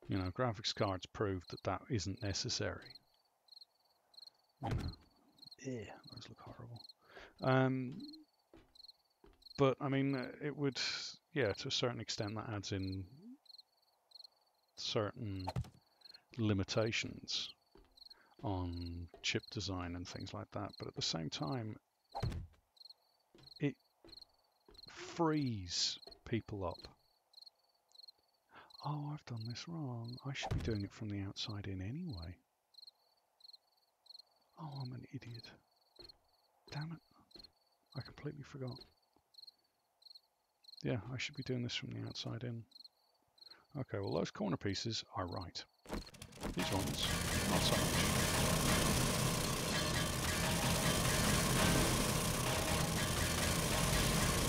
You know, graphics cards proved that that isn't necessary. You know, those look horrible. but I mean, it would, yeah, to a certain extent, that adds in certain limitations on chip design and things like that. But at the same time, it frees people up. Oh, I've done this wrong. I should be doing it from the outside in anyway. Oh, I'm an idiot. Damn it. I completely forgot. Yeah, I should be doing this from the outside in. Okay, well, those corner pieces are right. These ones, not so much.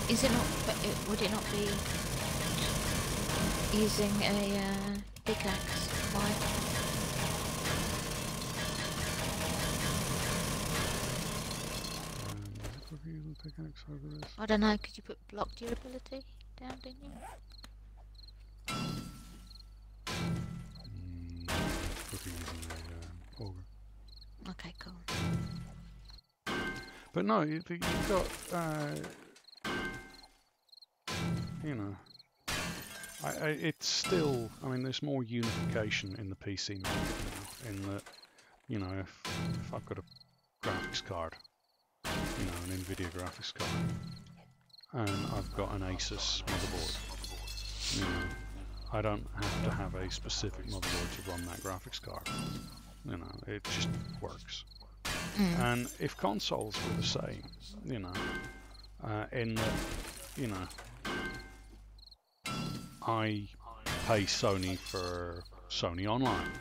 Is it not? Would it not be using a pickaxe? Why? Using pickaxe over this. I don't know. Could you put block durability down? Didn't you? Auger. Okay, cool. But no, you've got, you know, it's still, I mean, there's more unification in the PC market now, in that, you know, if I've got a graphics card, you know, an NVIDIA graphics card, and I've got an Asus motherboard, you know, I don't have to have a specific motherboard to run that graphics card. You know, it just works. And if consoles were the same, you know, in that, you know, I pay Sony for Sony Online,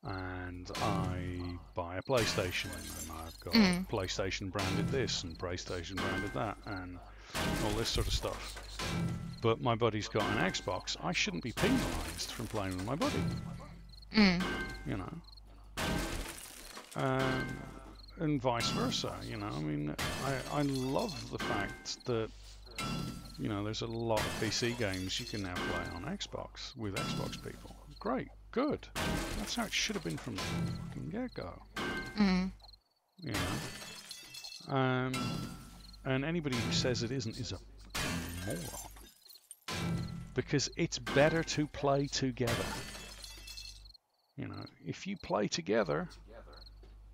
and I buy a PlayStation, and I've got PlayStation branded this and PlayStation branded that, and all this sort of stuff. But my buddy's got an Xbox. I shouldn't be penalised from playing with my buddy. You know. And vice versa, you know. I mean, I love the fact that, you know, there's a lot of PC games you can now play on Xbox with Xbox people. Great, good. That's how it should have been from the fucking get-go. You know. And anybody who says it isn't is a moron. Because it's better to play together. You know, if you play together,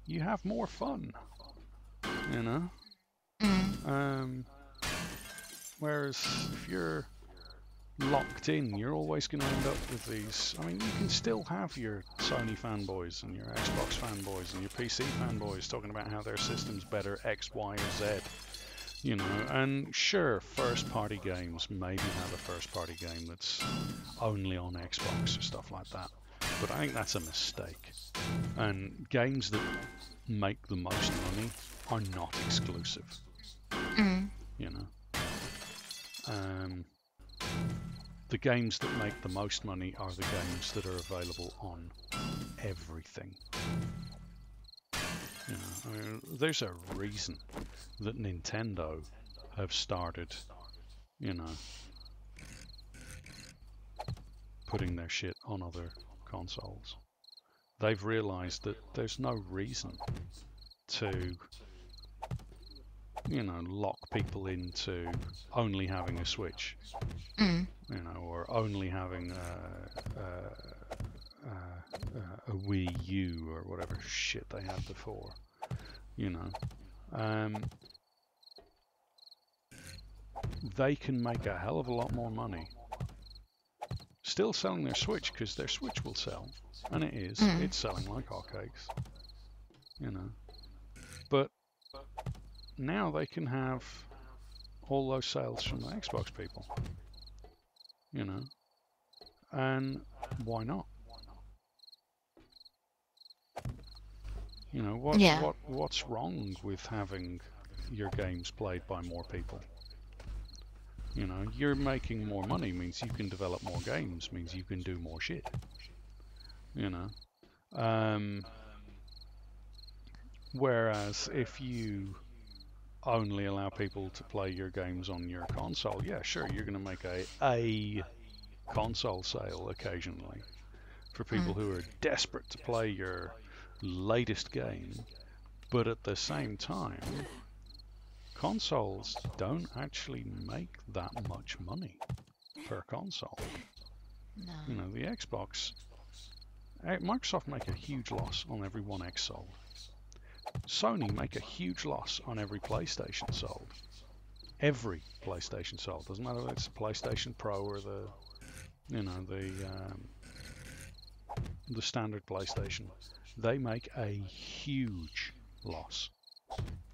you have more fun, you know. Whereas if you're locked in, you're always going to end up with these. I mean, you can still have your Sony fanboys and your Xbox fanboys and your PC fanboys talking about how their system's better X, Y, or Z, you know. And sure, first-party games maybe have a first-party game that's only on Xbox or stuff like that. But I think that's a mistake. And games that make the most money are not exclusive. You know? The games that make the most money are the games that are available on everything. You know, I mean, there's a reason that Nintendo have started, you know, putting their shit on other consoles. They've realized that there's no reason to, you know, lock people into only having a Switch, you know, or only having a Wii U or whatever shit they had before, you know. They can make a hell of a lot more money still selling their Switch, because their Switch will sell, and it is. It's selling like hotcakes, you know. But now they can have all those sales from the Xbox people, you know. And why not? You know, what's wrong with having your games played by more people? You know, you're making more money means you can develop more games, means you can do more shit. You know. Whereas if you only allow people to play your games on your console, yeah, sure, you're going to make a console sale occasionally for people who are desperate to play your latest game, but at the same time, consoles don't actually make that much money per console. No. You know, the Xbox, Microsoft make a huge loss on every One X sold. Sony make a huge loss on every PlayStation sold. Every PlayStation sold. Doesn't matter if it's a PlayStation Pro or the, you know, the standard PlayStation. They make a huge loss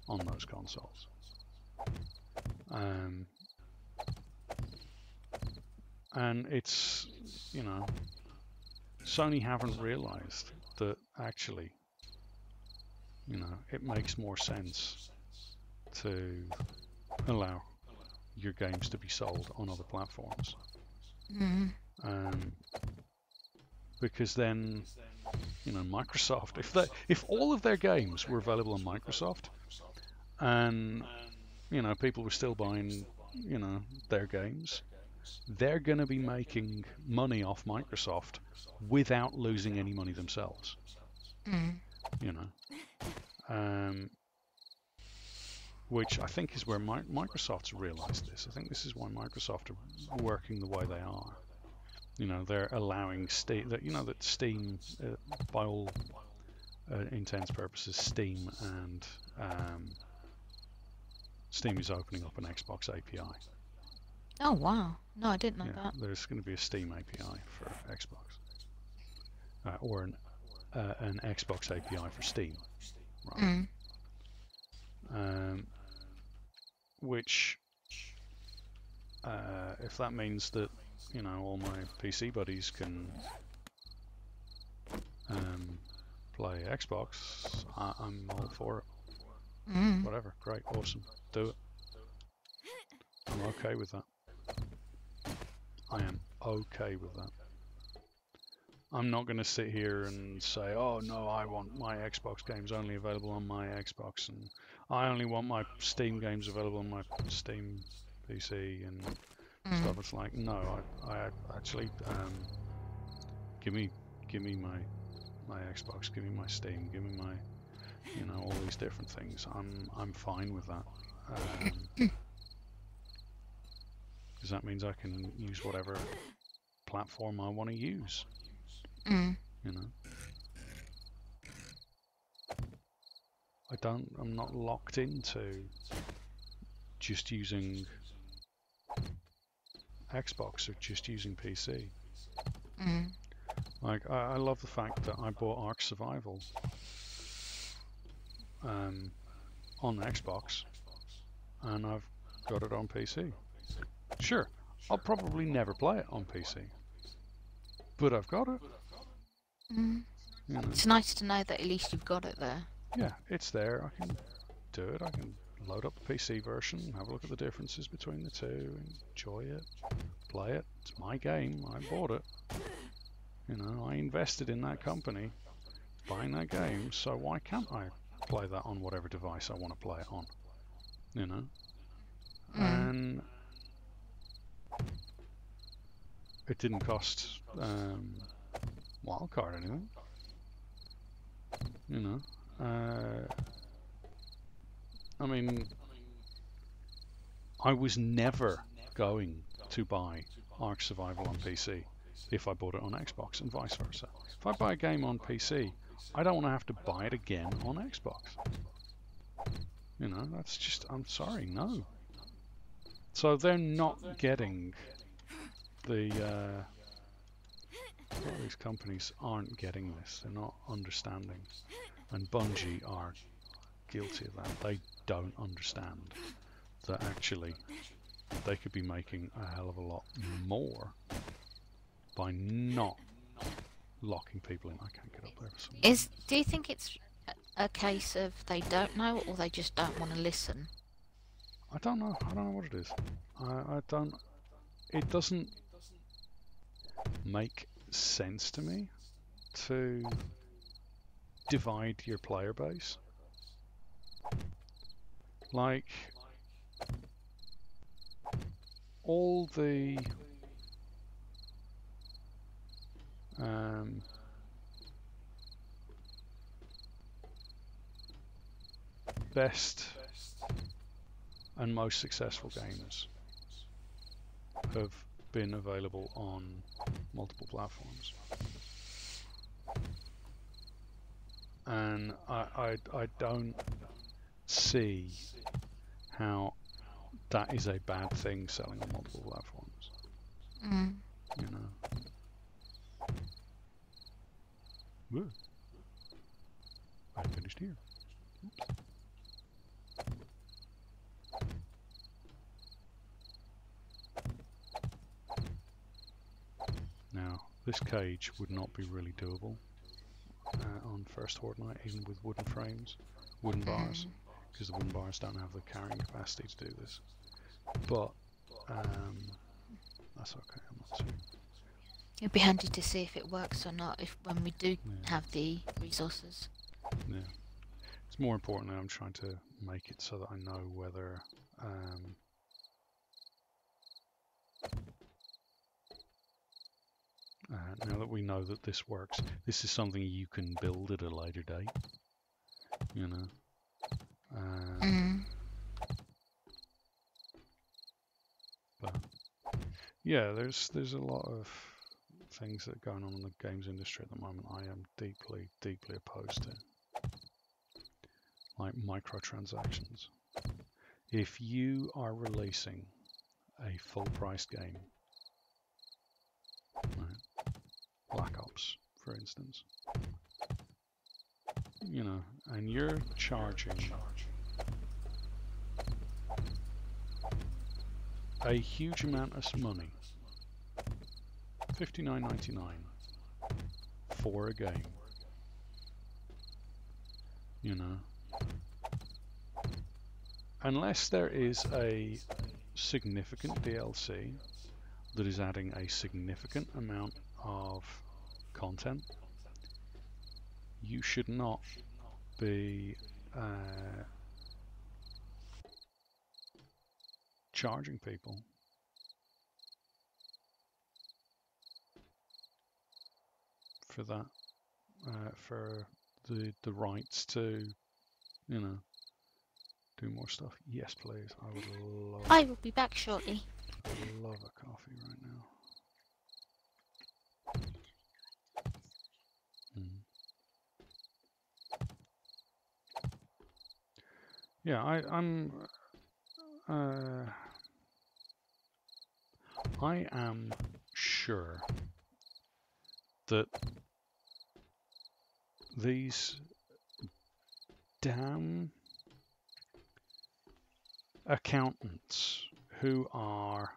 on those consoles. And it's, you know, Sony haven't realized that actually, you know, it makes more sense to allow your games to be sold on other platforms. Because then, you know, Microsoft, if all of their games were available on Microsoft, and, you know, people were still buying, you know, their games, they're going to be making money off Microsoft without losing any money themselves. You know, which I think is where Microsoft's realized this. I think this is why Microsoft are working the way they are. You know, they're allowing Steam, that, you know, that Steam, by all intents and purposes, Steam is opening up an Xbox API. Oh wow! No, I didn't know that. There's going to be a Steam API for Xbox, or an Xbox API for Steam, right? Which, if that means that, you know, all my PC buddies can play Xbox, I'm all for it. Whatever, great, awesome, do it. I'm okay with that. I am okay with that. I'm not going to sit here and say, oh no, I want my Xbox games only available on my Xbox, and I only want my Steam games available on my Steam PC and stuff. It's like, no, I actually, give me my Xbox, give me my Steam, give me my, you know, all these different things. I'm fine with that. Because that means I can use whatever platform I want to use. You know, I'm not locked into just using Xbox or just using PC. Like, I love the fact that I bought Ark Survival on Xbox, and I've got it on PC. Sure, I'll probably never play it on PC, but I've got it. You know. It's nice to know that at least you've got it there. Yeah, it's there. I can do it. I can load up the PC version, have a look at the differences between the two, enjoy it, play it. It's my game. I bought it. You know, I invested in that company, buying that game, so why can't I play that on whatever device I want to play it on? You know? And it didn't cost Wildcard anything. You know? I mean, I was never going to buy Ark Survival on PC if I bought it on Xbox, and vice versa. If I buy a game on PC, I don't want to have to buy it again on Xbox. You know, that's just, I'm sorry, no. So they're not getting the, all these companies aren't getting this, they're not understanding. And Bungie are guilty of that. They don't understand that actually they could be making a hell of a lot more by not locking people in. I can't get up there for some reason. Do you think it's a case of they don't know, or they just don't want to listen? I don't know. I don't know what it is. I don't. It doesn't make sense to me to divide your player base. Like, all the best and most successful games have been available on multiple platforms. And I don't see how that is a bad thing, selling on multiple platforms. Mm. You know. Woo. I finished here. Oops. Now, this cage would not be really doable on first Horde night, even with wooden frames, wooden bars, because the wooden bars don't have the carrying capacity to do this. But that's okay. I'm not too. It'd be handy to see if it works or not if when we do have the resources. Yeah. It's more important that I'm trying to make it so that I know whether now that we know that this works, this is something you can build at a later date, you know. But yeah, there's a lot of things that are going on in the games industry at the moment I am deeply opposed to, like microtransactions. If you are releasing a full price game, right, Black Ops for instance, you know, and you're charging a huge amount of money, $59.99 for a game, you know, unless there is a significant DLC that is adding a significant amount of content, you should not be charging people for that, for the rights to, you know, do more stuff. Yes, please. I would love. I will be back shortly. Love a coffee right now. Yeah, I am sure that these damn accountants who are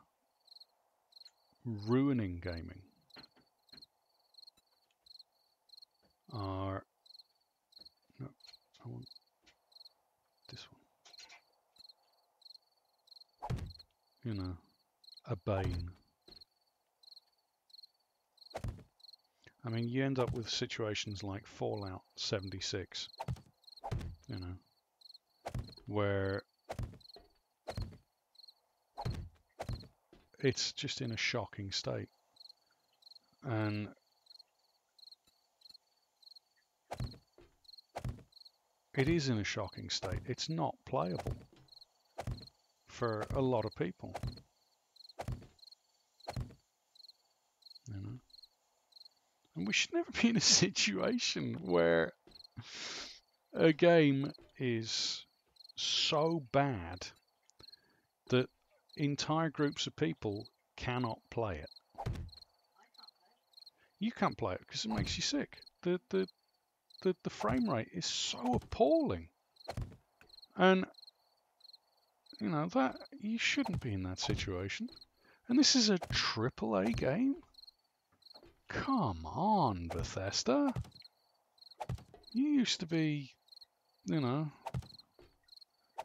ruining gaming are, no, I want this one, you know, a bane. I mean, you end up with situations like Fallout 76, you know, where it's just in a shocking state. And it is in a shocking state. It's not playable for a lot of people, you know. And we should never be in a situation where a game is so bad that entire groups of people cannot play it. You can't play it because it makes you sick. The frame rate is so appalling, and you know that you shouldn't be in that situation. And this is a AAA game. Come on, Bethesda. You used to be, you know,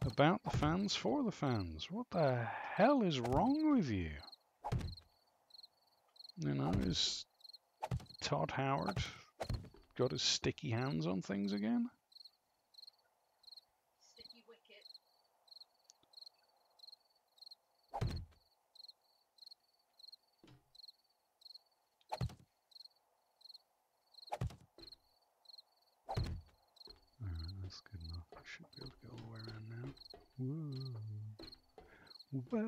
about the fans for the fans. What the hell is wrong with you? You know, is Todd Howard got his sticky hands on things again? Sticky wicket. That's good enough. I should be able to go all the way around now. Woo. Whoa.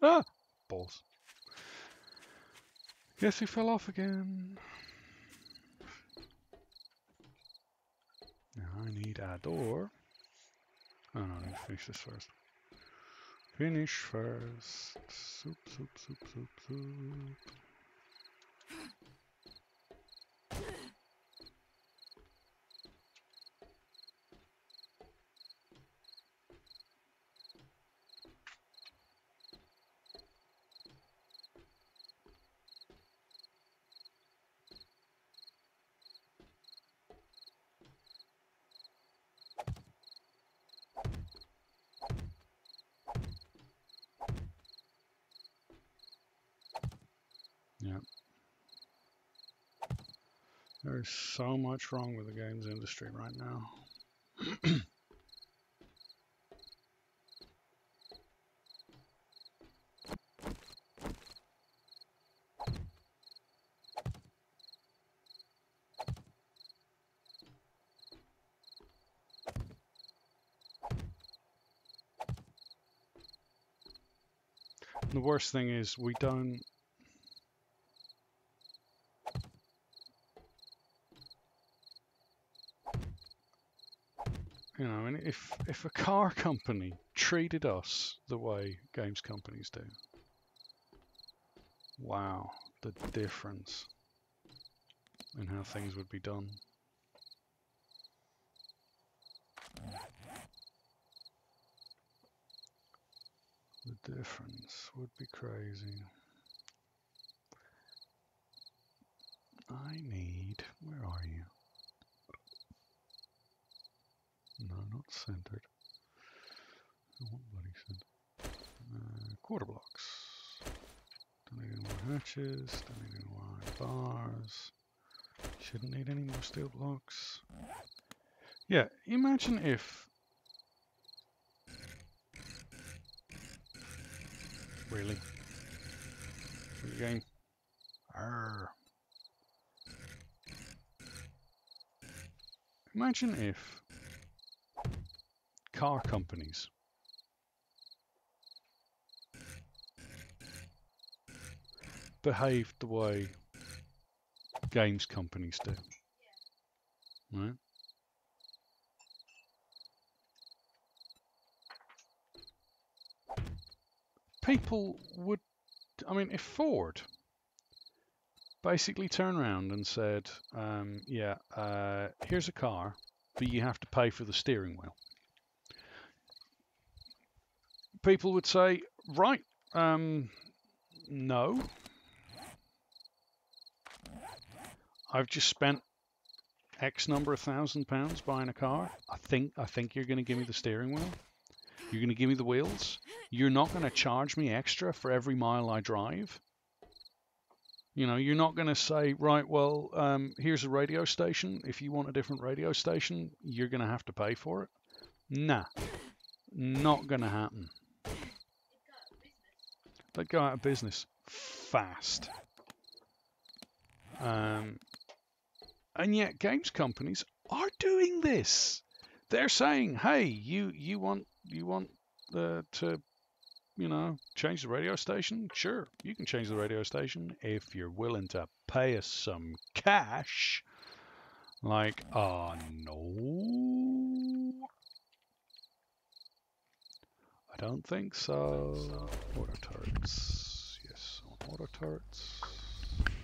Ah! Balls. Guess he fell off again. Now I need a door. Oh no, I need to finish this first. Finish first. Soup, soup, soup, soup, soup. Yep. There's so much wrong with the games industry right now. The worst thing is we don't. You know, and if a car company treated us the way games companies do, wow, the difference in how things would be done. The difference would be crazy. I need, where are you? No, not centered. I want bloody centered. Quarter blocks. Don't need any more hatches, don't need any more bars. Shouldn't need any more steel blocks. Yeah, imagine if... Really? Free game? Arrgh. Imagine if car companies behaved the way games companies do. Right? People would, I mean, if Ford basically turned around and said, here's a car, but you have to pay for the steering wheel. People would say, right, no. I've just spent X number of £1,000 buying a car. I think you're going to give me the steering wheel. You're going to give me the wheels. You're not going to charge me extra for every mile I drive. You know, you're not going to say, right, well, here's a radio station. If you want a different radio station, you're going to have to pay for it. Nah, not going to happen. They'd go out of business fast. And yet games companies are doing this. They're saying, hey, you want to, you know, change the radio station? Sure, you can change the radio station if you're willing to pay us some cash. Like, no. I don't think so. Auto turrets. Yes, auto turrets.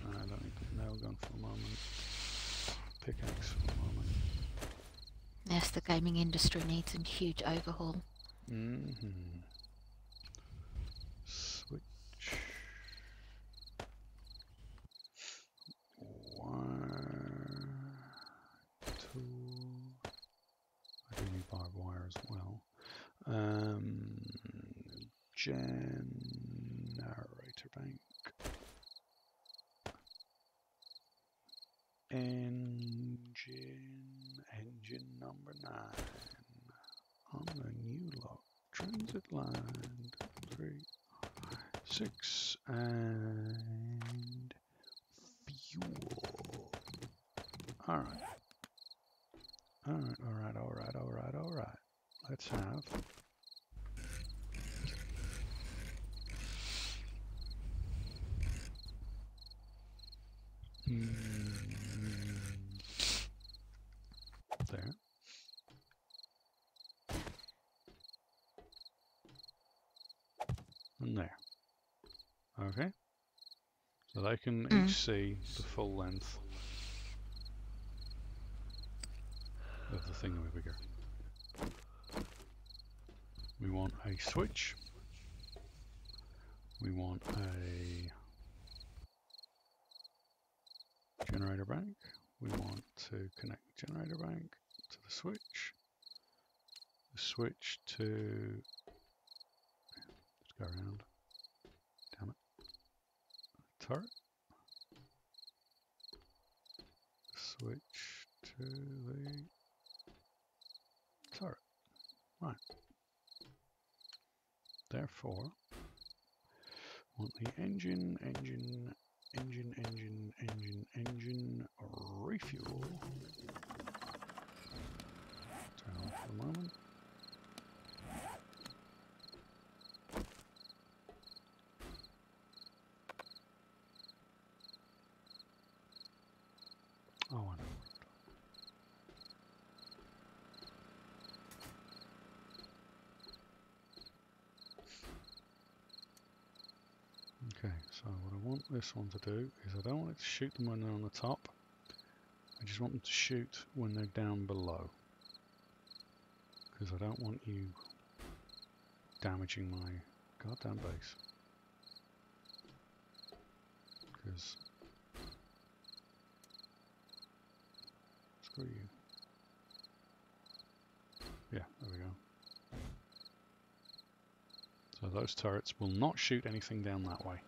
I don't need the nail gun for a moment. Pickaxe for a moment. Yes, the gaming industry needs a huge overhaul. Mm-hmm. Switch. Wire. Tool. I do need barbed wire as well. Generator bank. Engine number 9 on the new lock transit line 3, 6, And fuel. Alright. Alright. Let's have there. And there. Okay. So they can each see the full length of the thingamabigger. We want a switch. We want a generator bank. We want to connect the generator bank to the switch. The switch to... Let's go around. Damn it. Turret. Switch to the turret. Right. Therefore, want the engine, refuel. Turn on for the moment. Oh, I know. Okay, so what I want this one to do is I don't want it to shoot them when they're on the top. I just want them to shoot when they're down below. Because I don't want you damaging my goddamn base. Because... Screw you. Yeah, there we go. So those turrets will not shoot anything down that way.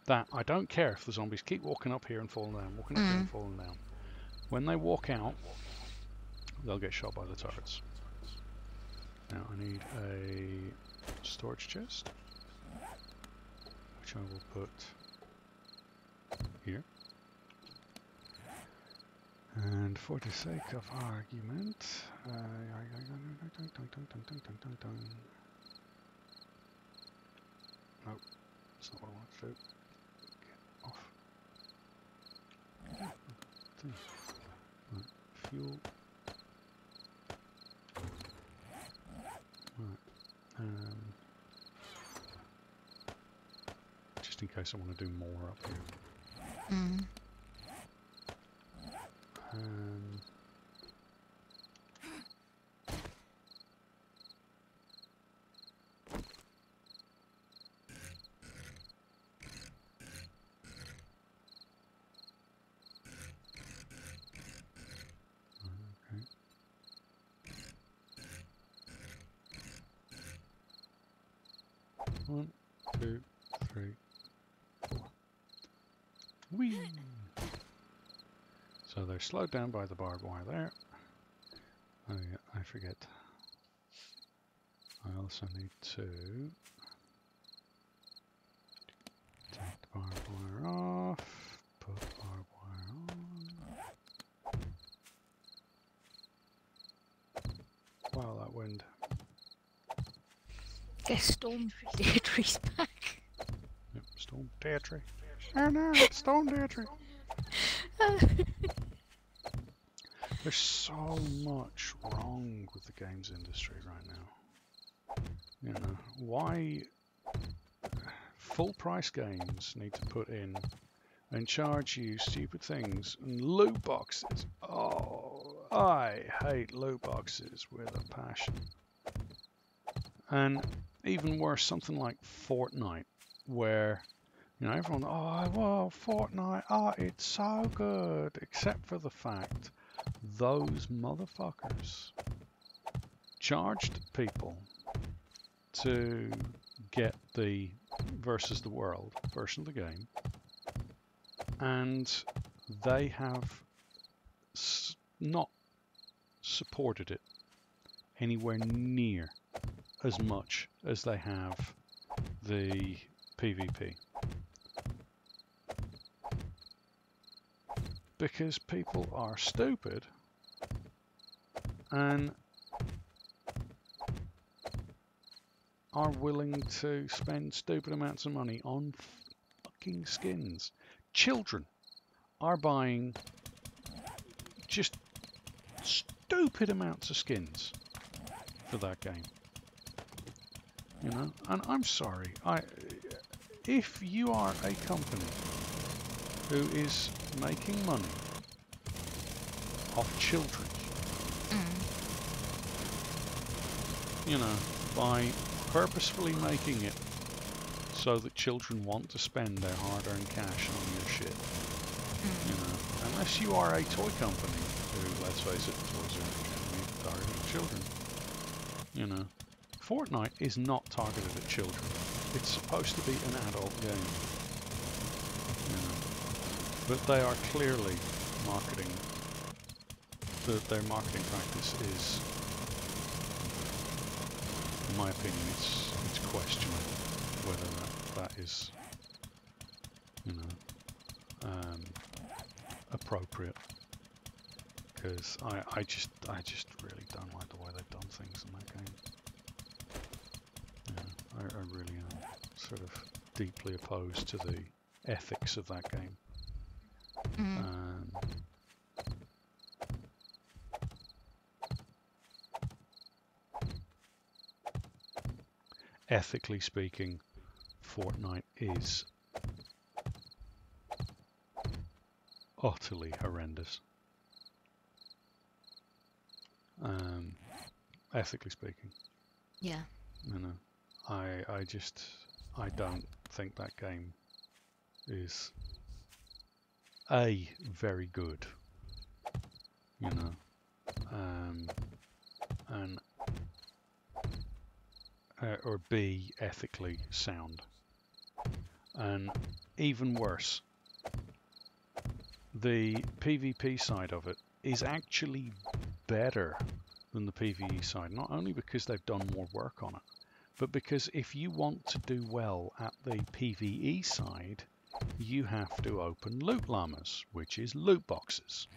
That, I don't care if the zombies keep walking up here and falling down, walking up here and falling down. When they walk out, they'll get shot by the turrets. Now I need a storage chest, which I will put here. And for the sake of argument, nope, that's not what I want to do. Get off. Right, fuel. Right. Just in case I want to do more up here. One, two, three, four. Whee! So they're slowed down by the barbed wire there. Oh yeah, I forget. I also need to take the barbed wire off, put barbed wire on. Wow, that wind. Guess Storm Deirdre's back. Yep, Storm Deirdre. Oh no, it's Storm Deirdre. There's so much wrong with the games industry right now. You know, why full price games need to put in and charge you stupid things and loot boxes. Oh, I hate loot boxes with a passion. And even worse, something like Fortnite, where, you know, everyone, oh, well, Fortnite, oh, it's so good, except for the fact those motherfuckers charged people to get the versus the world version of the game, and they have not supported it anywhere near as much as they have the PvP. Because people are stupid and are willing to spend stupid amounts of money on fucking skins. Children are buying just stupid amounts of skins for that game. You know, and I'm sorry, if you are a company who is making money off children, you know, by purposefully making it so that children want to spend their hard-earned cash on your shit, you know, unless you are a toy company who, let's face it, toys are targeted at children, you know. Fortnite is not targeted at children. It's supposed to be an adult game, you know. But they are clearly marketing. Their marketing practice is, in my opinion, it's questionable whether that is, you know, appropriate. Because I just really don't like the way they've done things in that game. I really am sort of deeply opposed to the ethics of that game. Ethically speaking, Fortnite is utterly horrendous. Ethically speaking. Yeah. You know. I don't think that game is A, very good, you know, and or B, ethically sound, and even worse, the PvP side of it is actually better than the PvE side, not only because they've done more work on it, but because if you want to do well at the PvE side, you have to open loot llamas, which is loot boxes.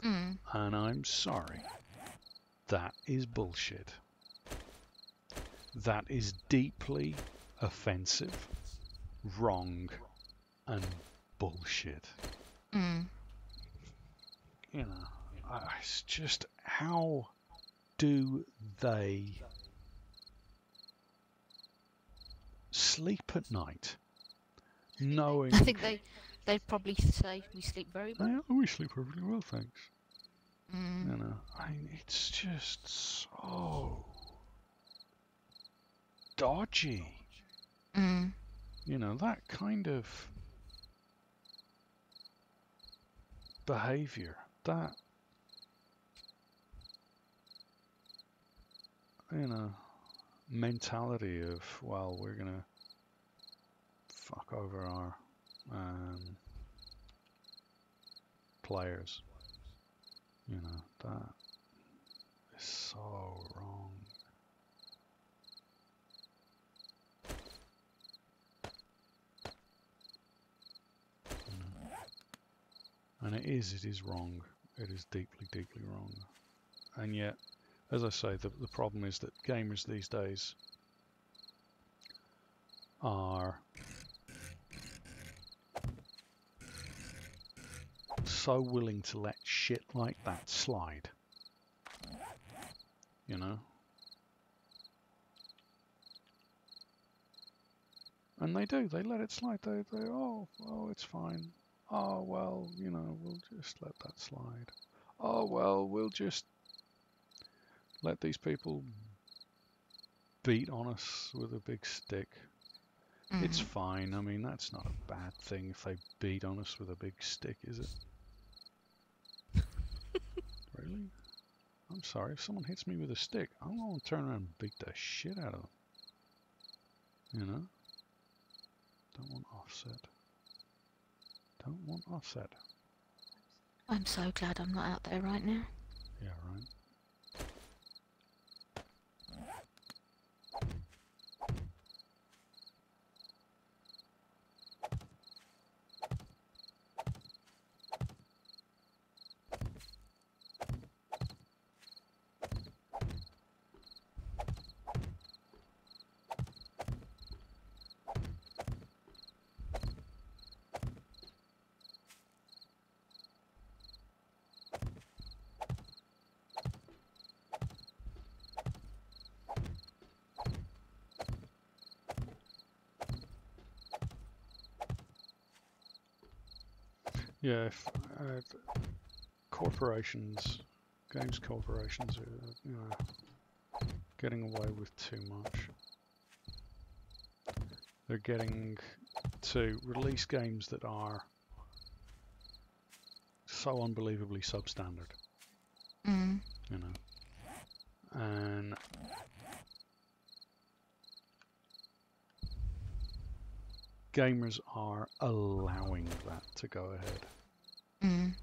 And I'm sorry, that is bullshit. That is deeply offensive, wrong, and bullshit. You know, it's just, how do they sleep at night knowing... I think they'd probably say we sleep very well. Yeah, we sleep perfectly well, thanks. Mm. You know, I mean, it's just so dodgy. Mm. You know, that kind of behavior, that, you know, mentality of, well, we're gonna fuck over our players. You know, that is so wrong. You know? And it is wrong. It is deeply, deeply wrong. And yet, as I say, the problem is that gamers these days are so willing to let shit like that slide. You know? And they do, they let it slide. They oh, it's fine. Oh, well, you know, we'll just let that slide. Oh, well, we'll just let these people beat on us with a big stick. It's fine. I mean, that's not a bad thing if they beat on us with a big stick, is it? Really? I'm sorry, if someone hits me with a stick, I'm going to turn around and beat the shit out of them. You know? Don't want offset. Don't want offset. I'm so glad I'm not out there right now. Yeah, right. Yeah, if corporations, games corporations are, you know, getting away with too much. They're getting to release games that are so unbelievably substandard, Mm. you know, and gamers are allowing that to go ahead, Mm.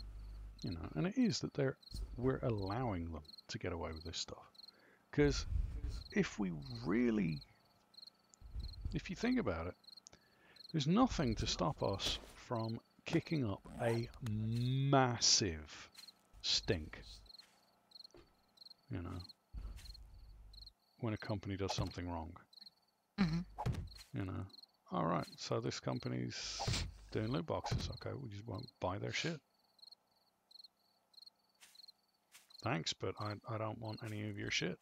you know, and it is that we're allowing them to get away with this stuff. Because if we really, if you think about it, there's nothing to stop us from kicking up a massive stink, you know, when a company does something wrong. Mm. You know, all right, so this company's doing loot boxes. Okay, we just won't buy their shit. Thanks, but I don't want any of your shit.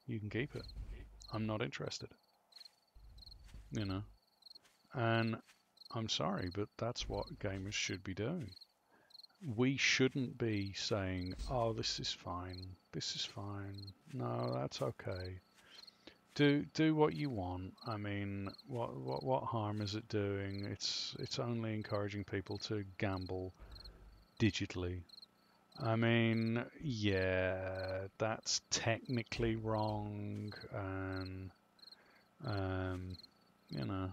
You can keep it. I'm not interested. You know, and I'm sorry, but that's what gamers should be doing. We shouldn't be saying, "Oh, this is fine. This is fine. No, that's okay." Do what you want. I mean, what harm is it doing? It's only encouraging people to gamble digitally. I mean, yeah, that's technically wrong, and you know,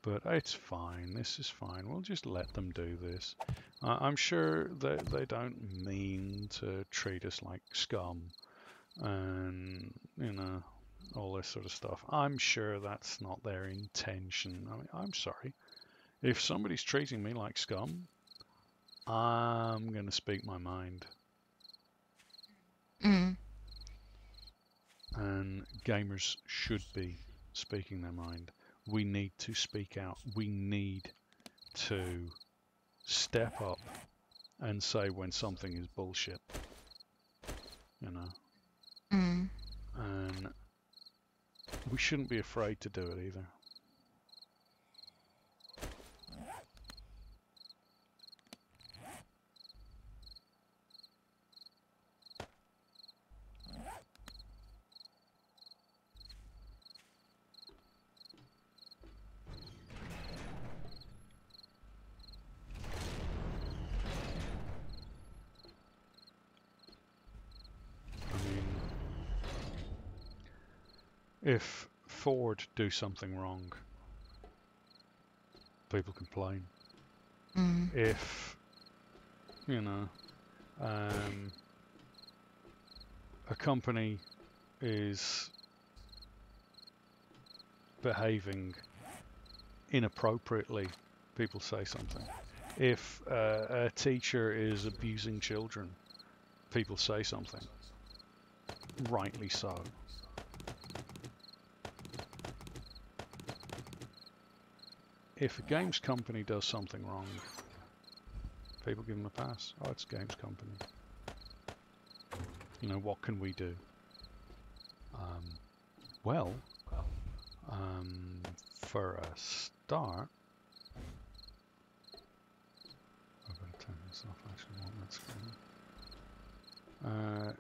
but it's fine. This is fine. We'll just let them do this. I'm sure that they don't mean to treat us like scum, and you know, all this sort of stuff. I'm sure that's not their intention. I mean, I'm sorry. If somebody's treating me like scum, I'm going to speak my mind. Mm. And gamers should be speaking their mind. We need to speak out. We need to step up and say when something is bullshit, you know. Mm. And we shouldn't be afraid to do it either. I mean, if Ford do something wrong, people complain. Mm. If, you know, a company is behaving inappropriately, people say something. If a teacher is abusing children, people say something. Rightly so. If a games company does something wrong, people give them a pass. Oh, it's a games company. You know, what can we do? Well, for a start, I've got to turn this off. I actually want that screen.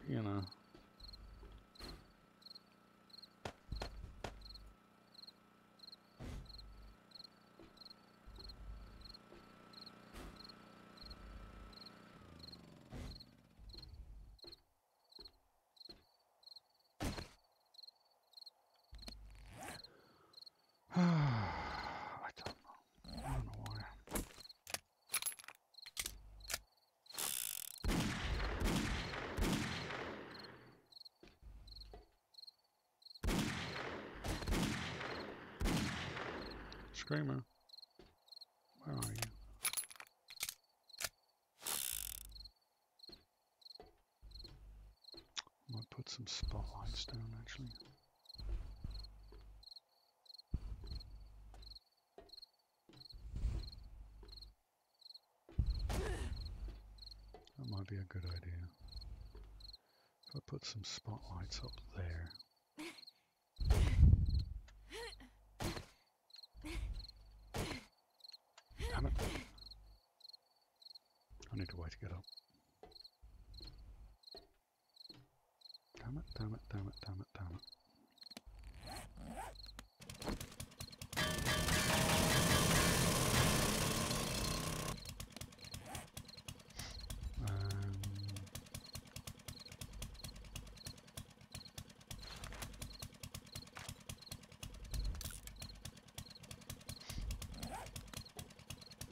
You know, I don't know. I don't know why. Screamer, where are you? I might put some spotlights down actually. That might be a good idea. If I put some spotlights up there. need a way to get up. Damn it, damn it, damn it, damn it, damn it.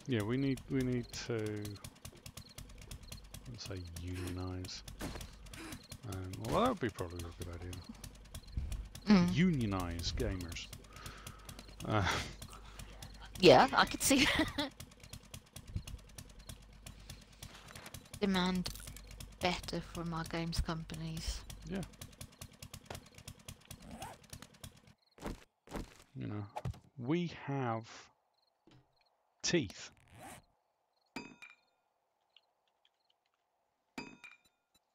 Yeah, we need to, let's say, unionize. Well, that would be probably a good idea. Unionize gamers. Yeah, I could see that. Demand better from our games companies. Yeah. You know, we have teeth.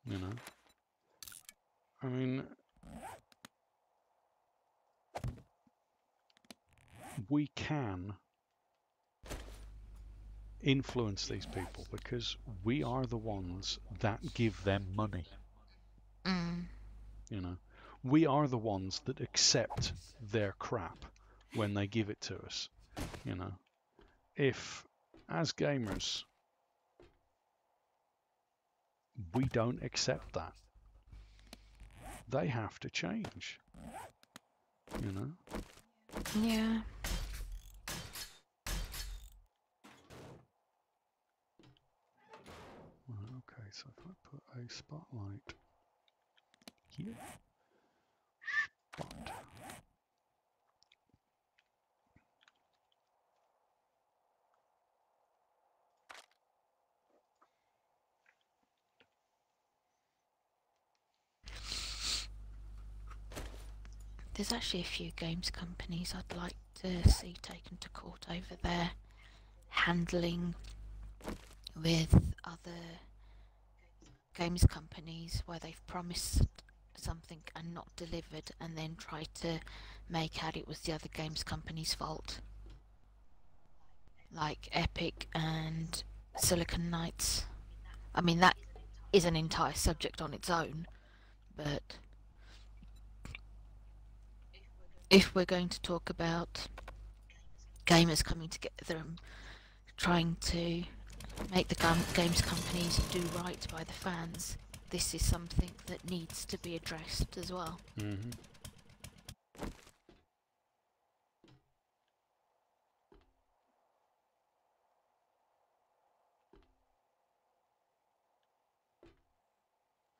You know, I mean, we can influence these people because we are the ones that give them money. You know, we are the ones that accept their crap when they give it to us. You know, if as gamers we don't accept that, they have to change. You know. Yeah. Okay, so if I put a spotlight here, spot. There's actually a few games companies I'd like to see taken to court over their handling with other games companies where they've promised something and not delivered and then try to make out it was the other games company's fault. Like Epic and Silicon Knights. I mean, that is an entire subject on its own, but if we're going to talk about gamers coming together and trying to make the games companies do right by the fans, this is something that needs to be addressed as well. Mm-hmm.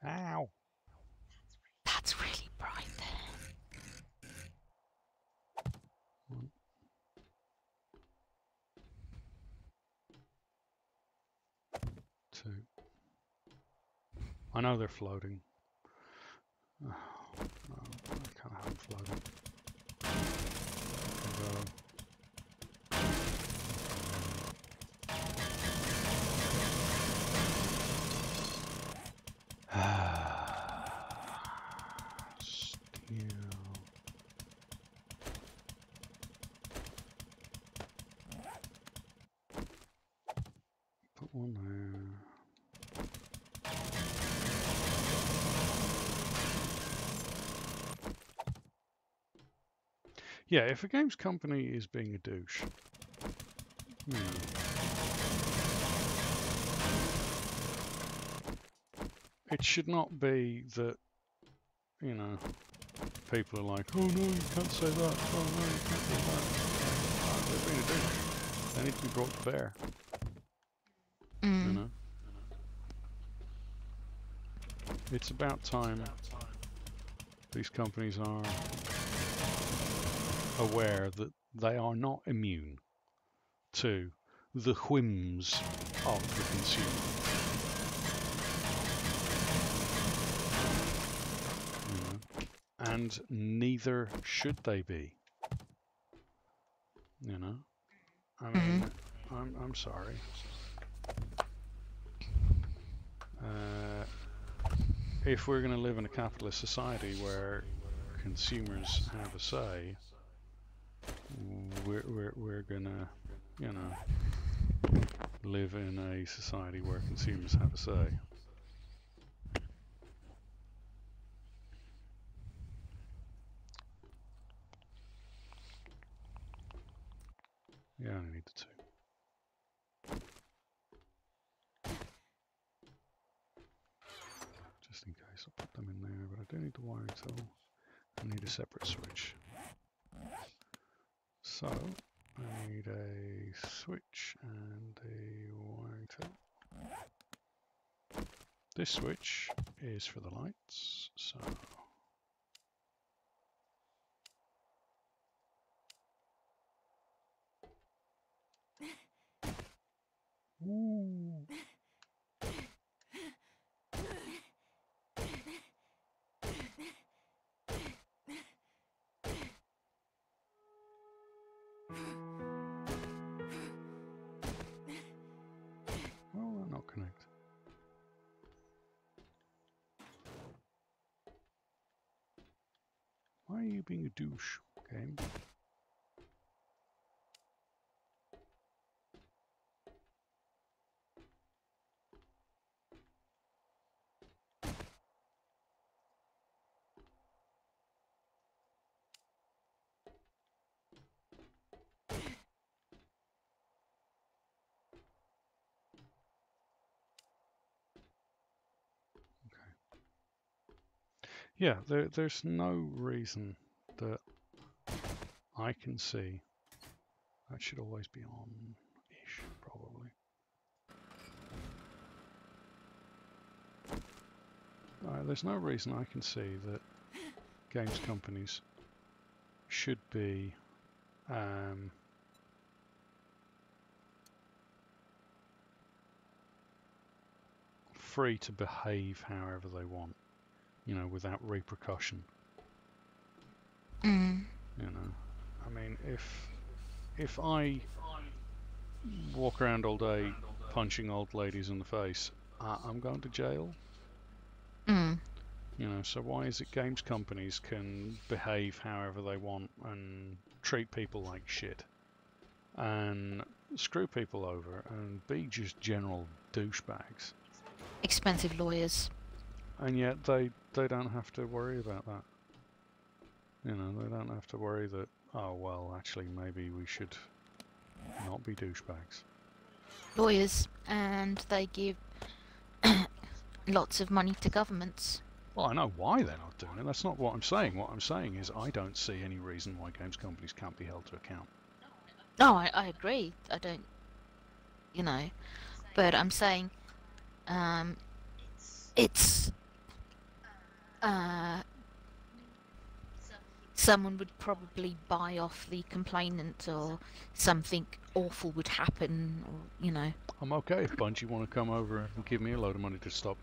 Ow! That's really bright there. 1, 2. I know they're floating. Oh, no, I can't have them floating. Go. Still. Put one there. Yeah, if a games company is being a douche, it should not be that, you know, people are like, oh no, you can't say that, oh no, you can't do that. They're being a douche. They need to be brought to bear. You know? It's about time these companies are aware that they are not immune to the whims of the consumer. You know? And neither should they be. You know? I mean, I'm sorry. If we're going to live in a capitalist society where consumers have a say, we're gonna, you know, live in a society where consumers have a say. Yeah, I only need the 2. Just in case, I'll put them in there, but I do need the wiring tool. I need a separate switch. So, I need a switch and a wiring tool. This switch is for the lights, so... Ooh. Well, they're not connect. Why are you being a douche, game? Yeah, there's no reason that I can see. That should always be on-ish, probably. There's no reason I can see that games companies should be free to behave however they want, you know, without repercussion. Mm. You know, I mean, if I walk around all day punching old ladies in the face, I'm going to jail. Mm. You know, so why is it games companies can behave however they want and treat people like shit and screw people over and be just general douchebags? Expensive lawyers. And yet they don't have to worry about that. You know, they don't have to worry that, oh well, actually maybe we should not be douchebags. Lawyers, and they give lots of money to governments. Well, I know why they're not doing it. That's not what I'm saying. What I'm saying is I don't see any reason why games companies can't be held to account. No, I agree. I don't, you know, but I'm saying, it's, someone would probably buy off the complainant, or something awful would happen, or, you know. I'm okay if Bungie want to come over and give me a load of money to stop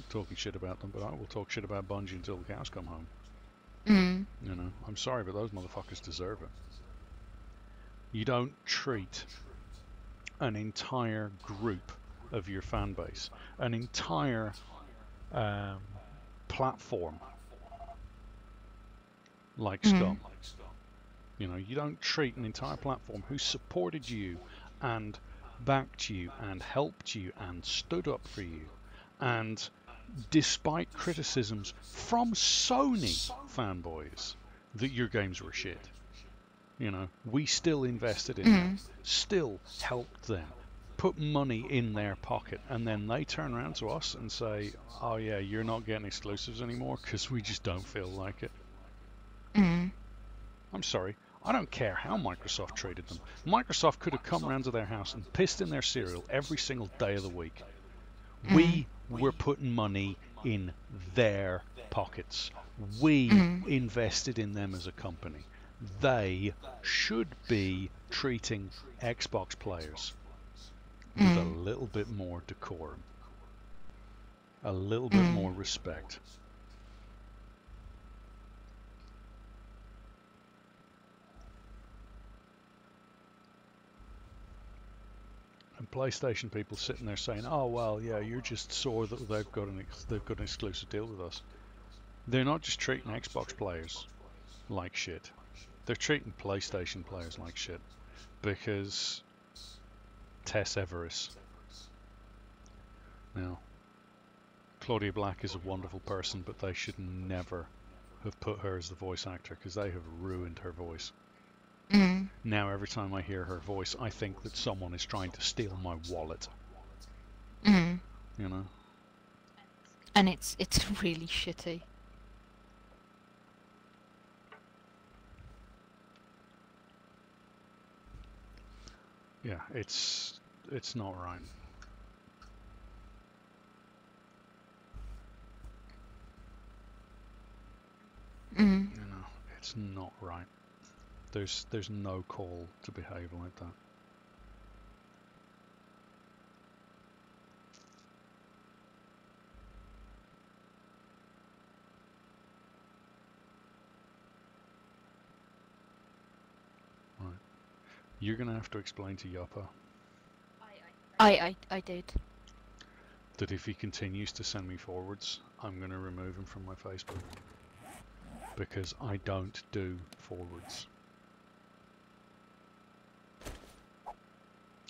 talking shit about them, but I will talk shit about Bungie until the cows come home. Mm. You know, I'm sorry, but those motherfuckers deserve it. You don't treat an entire group of your fan base, an entire platform like scum. You know, you don't treat an entire platform who supported you and backed you and helped you and stood up for you, and despite criticisms from Sony fanboys that your games were shit, you know, we still invested in them, still helped them, put money in their pocket, and then they turn around to us and say, oh yeah, you're not getting exclusives anymore because we just don't feel like it. I'm sorry, I don't care how Microsoft treated them. Microsoft could have come around to their house and pissed in their cereal every single day of the week. We were putting money in their pockets. We invested in them as a company. They should be treating Xbox players with a little bit more decorum, a little bit more respect. And PlayStation people sitting there saying, "Oh well, yeah, you're just sore that they've got an exclusive deal with us." They're not just treating Xbox players like shit. They're treating PlayStation players like shit, because Tess Everis. Now, Claudia Black is a wonderful person, but they should never have put her as the voice actor because they have ruined her voice. Mm. Now, every time I hear her voice, I think that someone is trying to steal my wallet. Mm. You know? And it's really shitty. Yeah, it's not right. Mm. You know, it's not right. There's no call to behave like that. Right. You're gonna have to explain to Yuppa I did. that if he continues to send me forwards, I'm gonna remove him from my Facebook. Because I don't do forwards.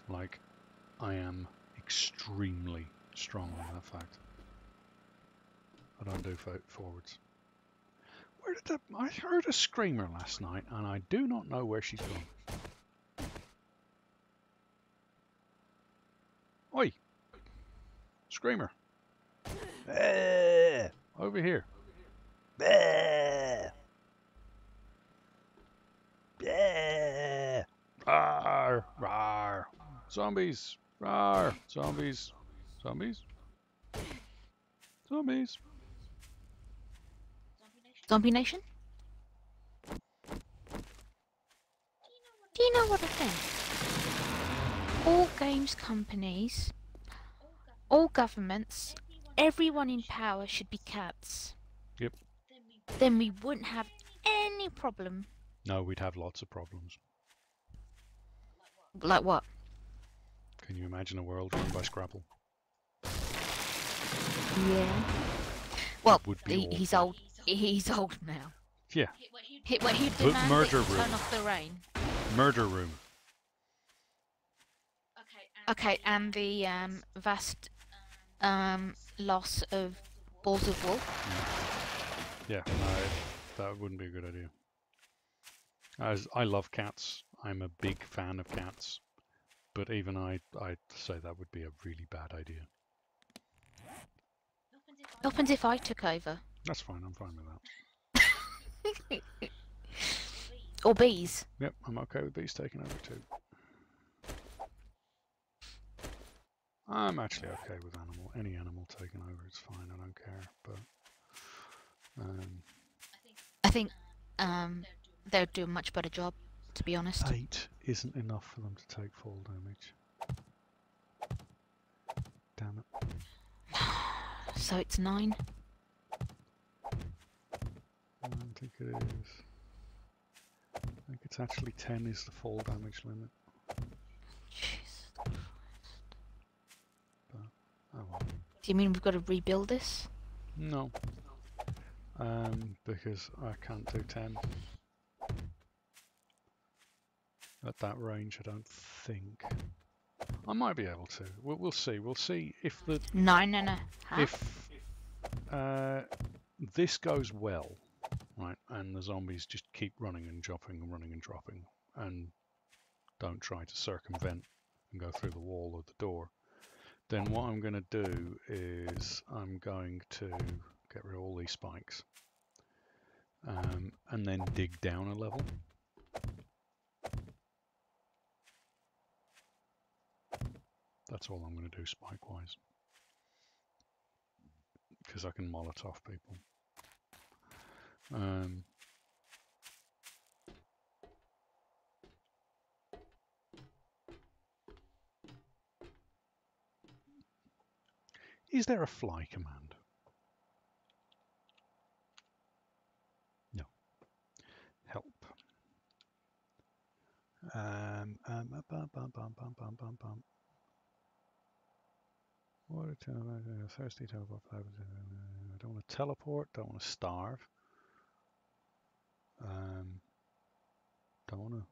Like, I am extremely strong on that fact. I don't do forwards. Where did that? I heard a screamer last night, and I do not know where she's gone. Oi! Screamer! Over here. Rawr, rawr. Zombies! Rawr! Zombies! Zombies! Zombies! Zombie Nation? Do you know what I think? All games companies, all governments, everyone in power should be cats. Yep. Then we wouldn't have any problem. No, we'd have lots of problems. Like what? Can you imagine a world run by Scrabble? Yeah. Well, Would be he's awful. old. He's old now. Yeah. He'd demand Murder that he Room. turn off the rain. Murder Room. Okay, and the vast loss of balls of wool. Yeah, no, that wouldn't be a good idea. As I love cats, I'm a big fan of cats, but even I'd say that would be a really bad idea. What happens if I took over? That's fine, I'm fine with that. Or bees? Yep, I'm okay with bees taking over too. I'm actually okay with any animal taking over, it's fine, I don't care, but I think they'd do a much better job, to be honest. 8 isn't enough for them to take fall damage. Damn it. So it's 9. I don't think it is. I think it's actually 10 is the fall damage limit. Jesus. But, oh well. Do you mean we've got to rebuild this? No. Because I can't do 10. At that range, I don't think. I might be able to. We'll see. We'll see if the 9.5. if this goes well, right, and the zombies just keep running and jumping and running and dropping, and don't try to circumvent and go through the wall or the door, then what I'm going to do is I'm going to get rid of all these spikes, and then dig down a level. That's all I'm going to do spike-wise, because I can Molotov people. Is there a fly command? No. Help. Water thirsty teleport. I don't want to teleport. Don't want to starve. Don't want to.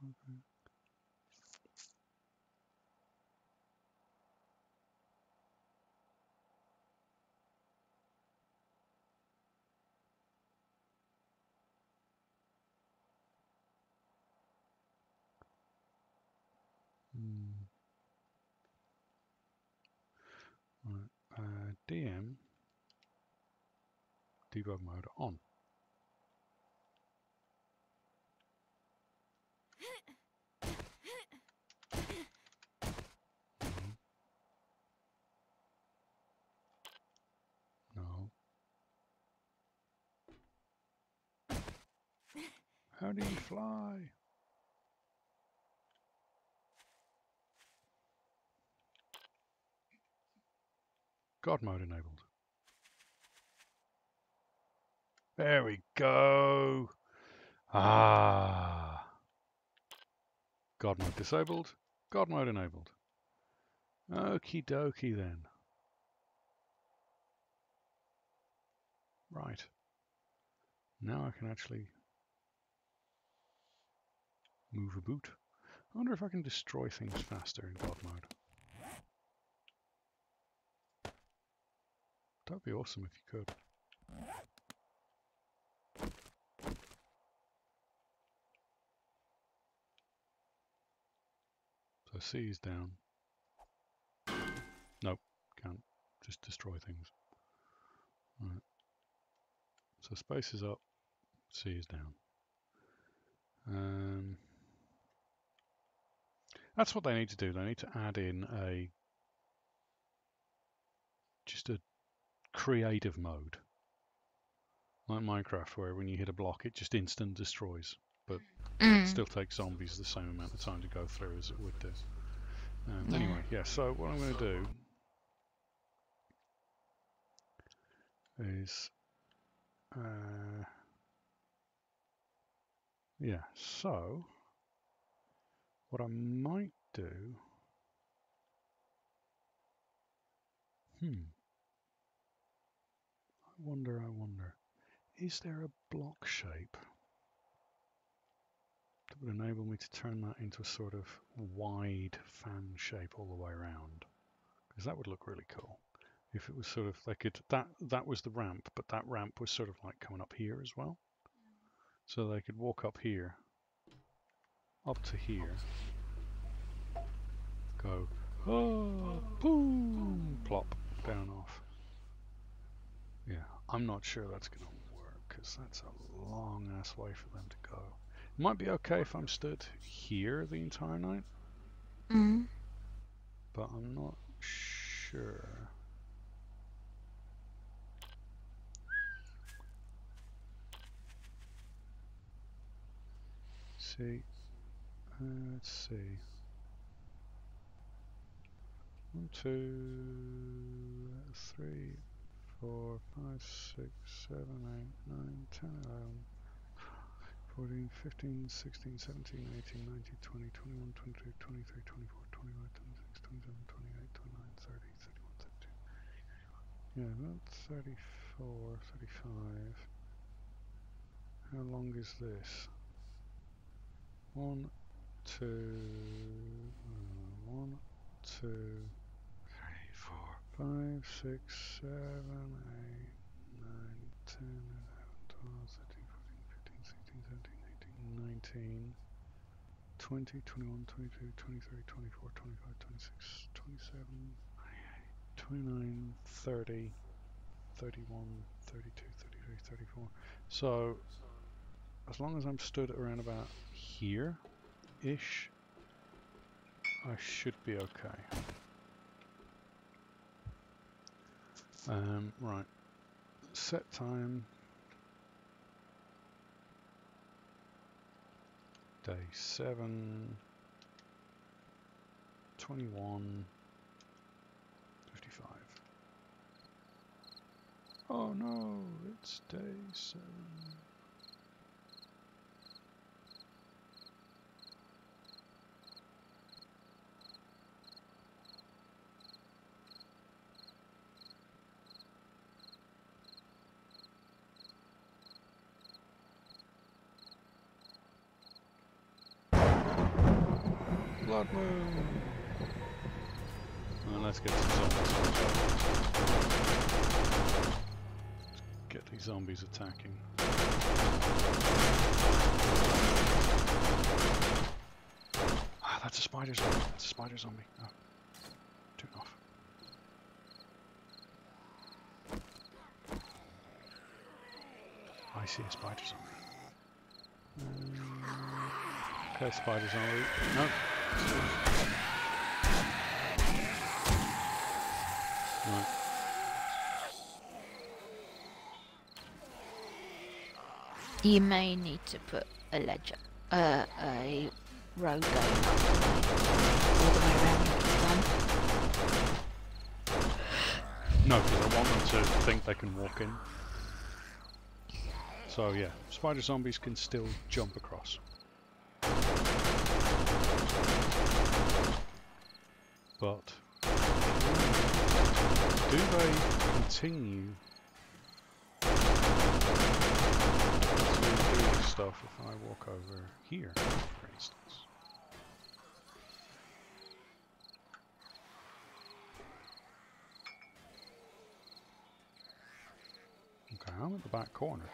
Okay. Right. DM debug mode on. No. How do you fly? God mode enabled. There we go. Ah. God mode disabled. God mode enabled. Okie dokie then. Right. Now I can actually move a boot. I wonder if I can destroy things faster in God mode. That'd be awesome if you could. So C is down. Nope, can't. Just destroy things. Right. So space is up, C is down. That's what they need to do. They need to add in just a creative mode. Like Minecraft, where when you hit a block, it just instant destroys. But it still takes zombies the same amount of time to go through as it would do. Yeah. Anyway, yeah, so what I'm going to do is, yeah, so what I might do, I wonder, is there a block shape that would enable me to turn that into a sort of wide fan shape all the way around? Because that would look really cool. If it was sort of, they could, that was the ramp, but that ramp was sort of like coming up here as well. So they could walk up here, up to here, go, oh, boom, plop, down off. Yeah, I'm not sure that's going to work, because that's a long ass way for them to go. It might be okay if I'm stood here the entire night, but I'm not sure. See, let's see. 1, 2, 3, 4, 5, 6, 7, 8, 9, 10, 11, 14, 15, 16, 17, 18, 19, 20, 21, 22, 23, 24, 25, 26, 27, 28, 29, 30, 31, 32. Yeah, about 34, 35. How long is this? 1, 2, 1, 2, 3, 4, 5, 6, 7, 8, 9, 10, 11, 12, 13, 14, 15, 16, 17, 18, 19, 20, 21, 22, 23, 24, 25, 26, 27, 29, 30, 31, 32, 33, 34. So, as long as I'm stood around about here-ish, I should be okay. Right. Set time. Day 7. 21. 55. Oh no, it's day 7. Blood moon! Well, let's get some zombies on the boat. Let's get these zombies attacking. Ah, that's a spider zombie. That's a spider zombie. Oh, turn off. I see a spider zombie. Okay, spider zombie. No. Right. You may need to put a ledger, a road going up all the way around like you've done. No, because I want them to think they can walk in. So yeah, spider zombies can still jump across. But do they continue to do stuff if I walk over here, for instance? Okay, I'm at the back corner.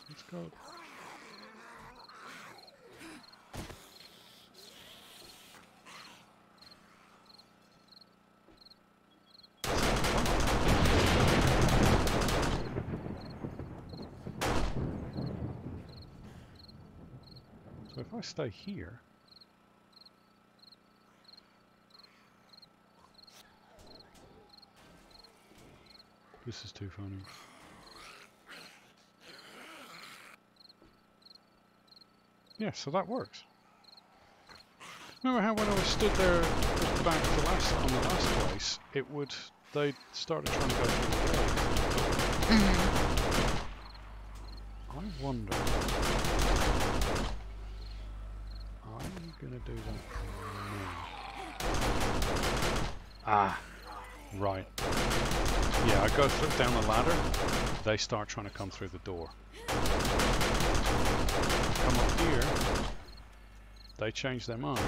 Let's go. So if I stay here, this is too funny. Yeah, so that works. Remember how when I was stood there at the back of the last place, it would they started trying to go through the door. I wonder. Are you gonna do that? No. Ah, right. Yeah, I go down the ladder. They start trying to come through the door. Come up here, they change their mind.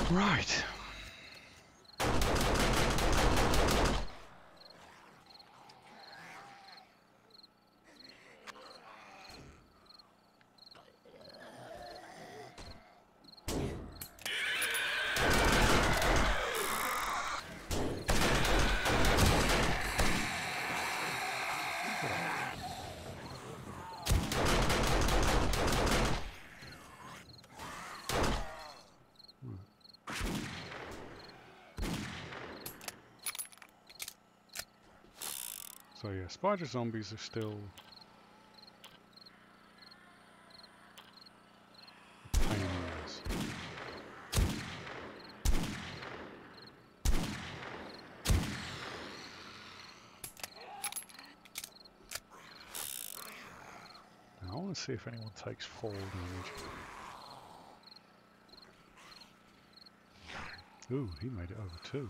Right. So yeah, spider zombies are still a pain in the ass. Now I want to see if anyone takes fall damage. Ooh, he made it over too.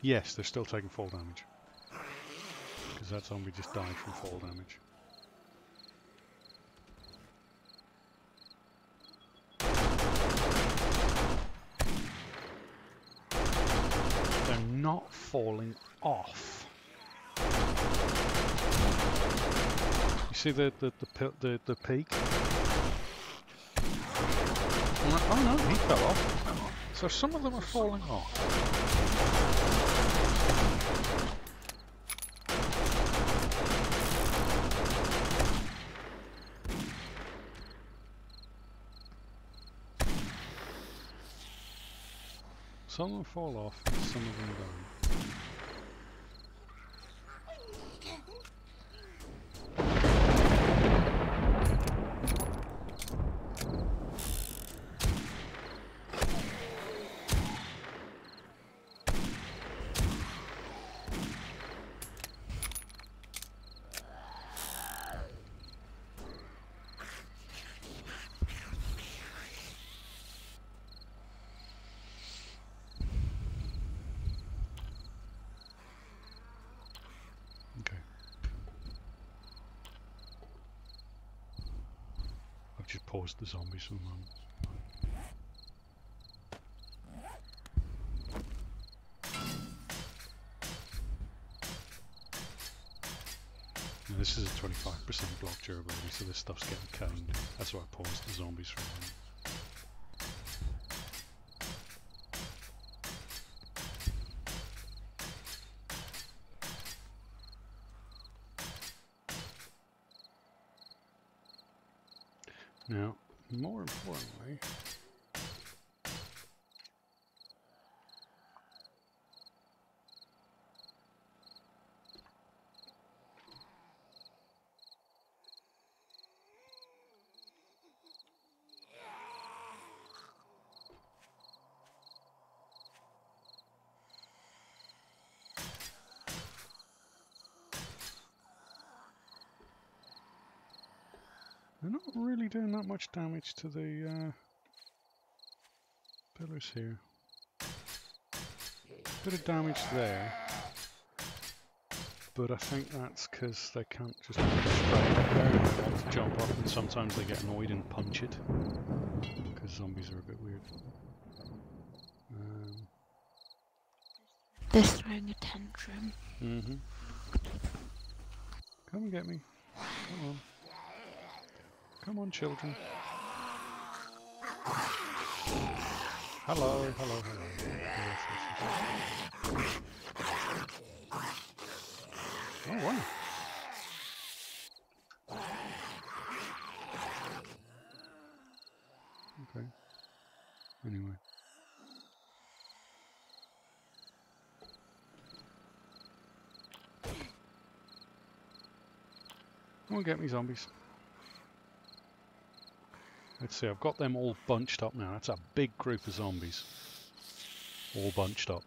Yes, they're still taking fall damage. Because that zombie just died from fall damage. They're not falling off. You see the peak? Oh no, he fell off. So some of them are falling off. Some of them fall off, and some of them don't. Just pause the zombies for a moment. Now this is a 25% block durability, so this stuff's getting caned. That's why I paused the zombies for a moment. Now, more importantly, they're not really doing that much damage to the pillars here. Bit of damage there, but I think that's because they can't just go straight up there. They want to jump up, and sometimes they get annoyed and punch it, because zombies are a bit weird. They're throwing a tantrum. Mm-hmm. Come and get me. Come on. Come on, children. Hello, hello, hello. Yes, yes, yes. Oh, wow. Okay. Anyway. Come on, get me, zombies. Let's see, I've got them all bunched up now. That's a big group of zombies. All bunched up.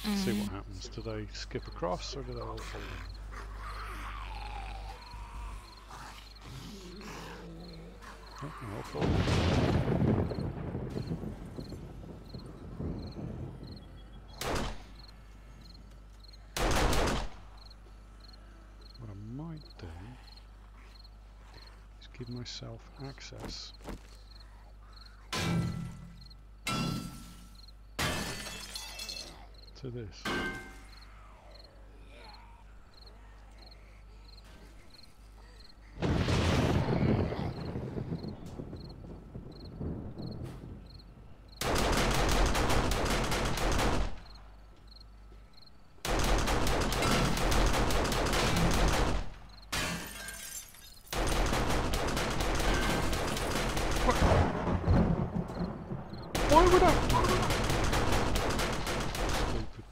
Let's see what happens. Do they skip across or do they all fall in? Oh, they all fall in. What I might do is give myself access to this. Why would I? Stupid.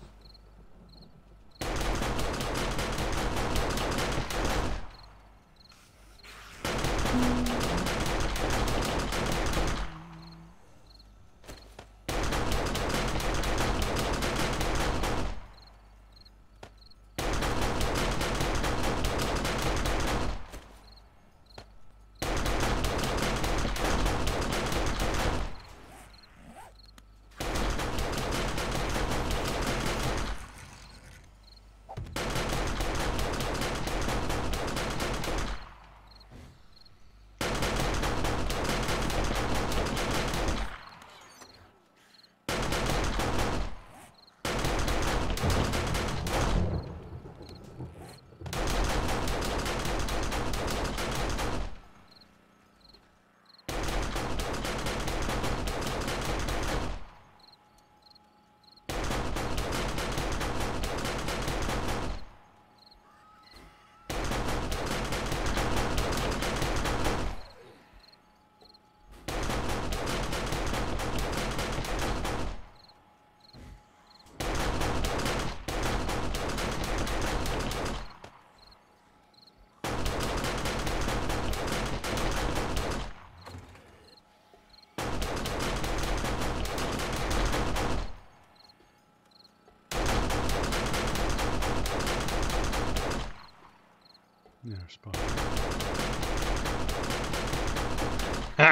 It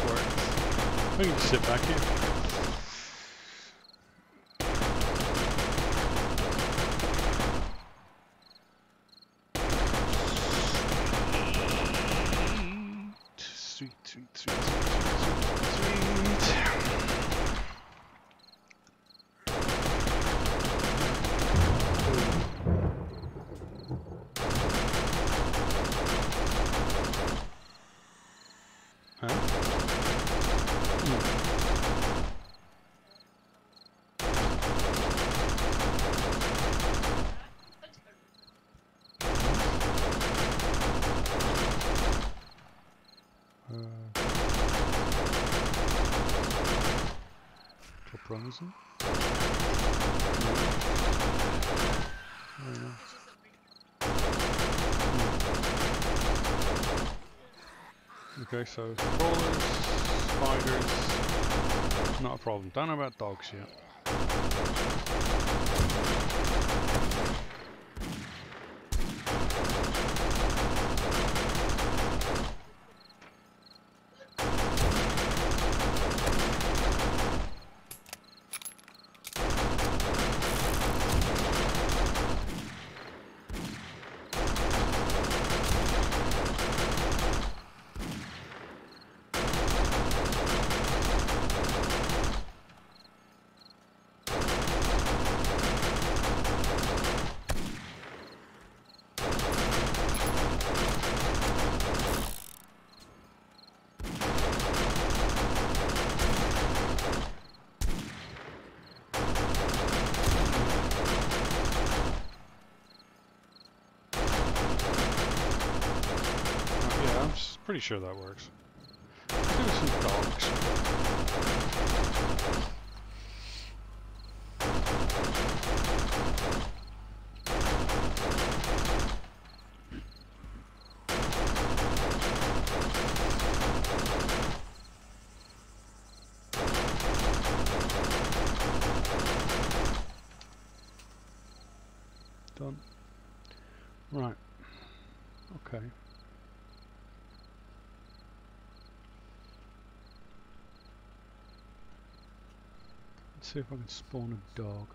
works. I can just sit back here. Sweet, sweet, sweet, sweet, sweet, sweet, sweet. Top rising. Very nice. Okay, so crawlers, spiders, not a problem. Don't know about dogs yet. Pretty sure that works. Let's do some dogs. Done. Right. Okay. See if I can spawn a dog.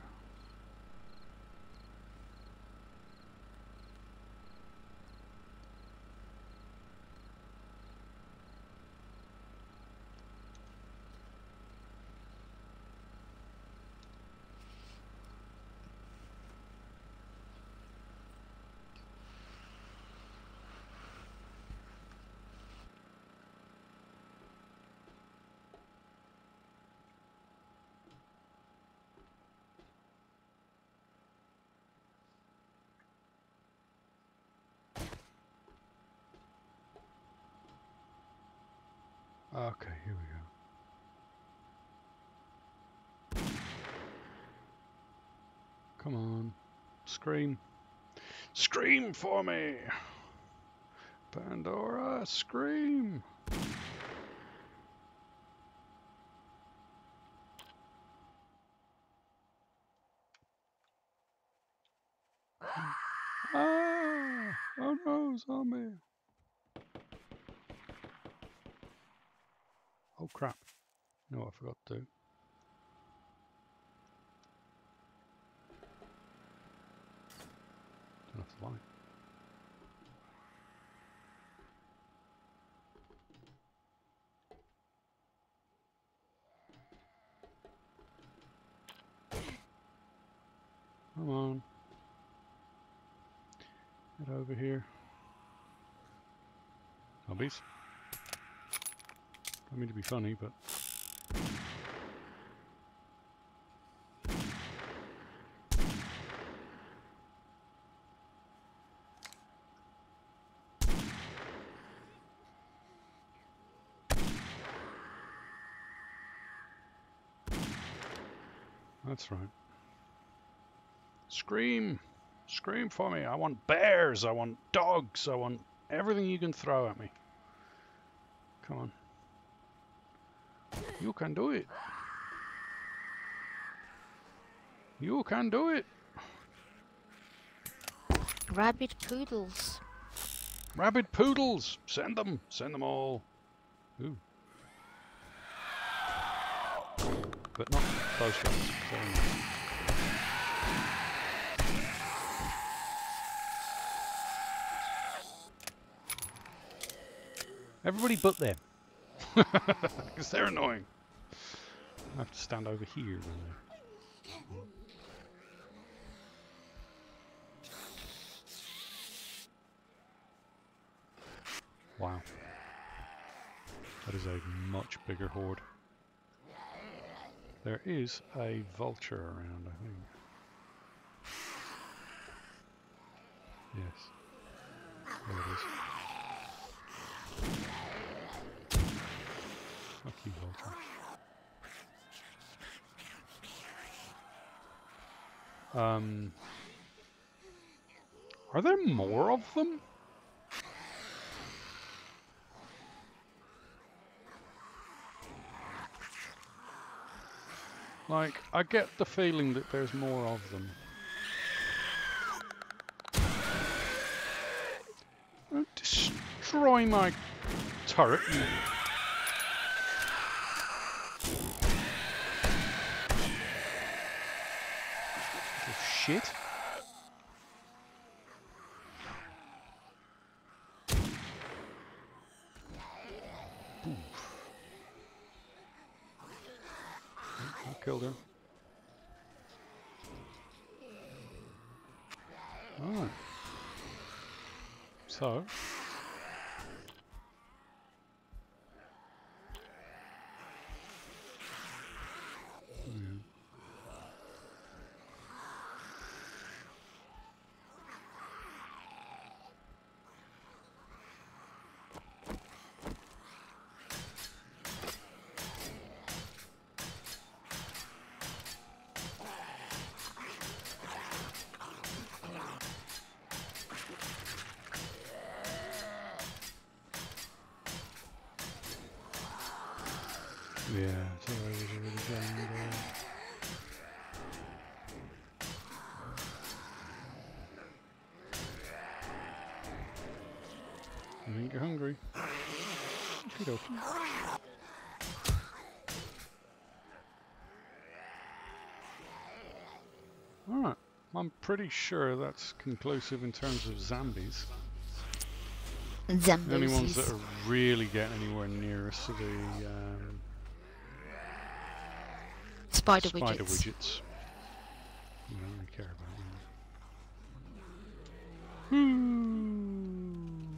Okay, here we go. Come on. Scream. Scream for me! Pandora, scream! Ah! Oh no, zombie! Oh crap. No, I forgot to. Don't have to lie. Come on. Get over here. Zombies. Don't mean to be funny, but... That's right. Scream! Scream for me! I want bears! I want dogs! I want everything you can throw at me. Come on. You can do it! You can do it! Rabid poodles. Rabid poodles! Send them! Send them all! Ooh. But not those guys. Everybody but them. Because they're annoying. I have to stand over here, really. Wow. That is a much bigger horde. There is a vulture around, I think. Yes. There it is. Fuck you, vulture. Are there more of them? Like, I get the feeling that there's more of them. Don't destroy my turret, you... little shit. I killed her. Alright. So. Yeah, so I was already going there. I think you're hungry. Okey dokey. Alright, I'm pretty sure that's conclusive in terms of zombies. The only ones that are really getting anywhere near us are the spider widgets. widgets. I don't really care about them.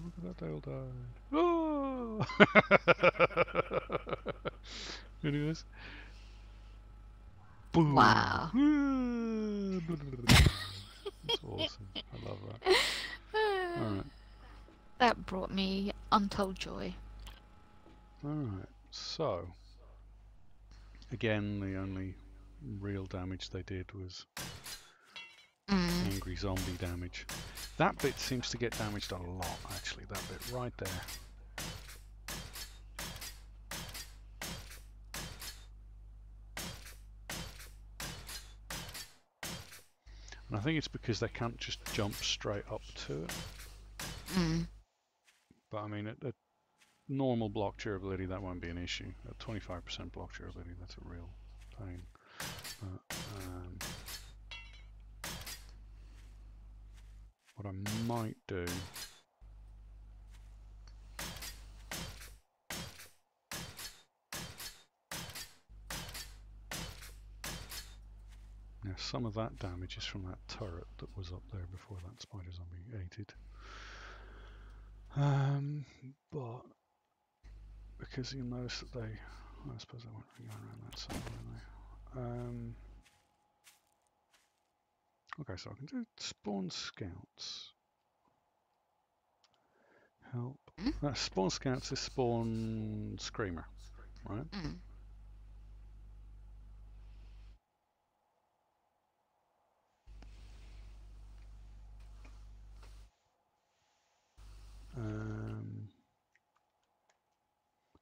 Look at that, they all died. Oh! Anyways. Boom. Wow. That's awesome. I love that. Alright. That brought me untold joy. Alright, so again the only real damage they did was angry zombie damage. That bit seems to get damaged a lot actually, that bit right there. And I think it's because they can't just jump straight up to it. But I mean, at normal block durability, that won't be an issue. At 25% block durability, that's a real pain. What I might do... Now, some of that damage is from that turret that was up there before that spider zombie ate it. But because you'll notice that they... I suppose they weren't really going around that side, were they? Okay, so I can do spawn scouts. Help. Spawn scouts is spawn screamer, right?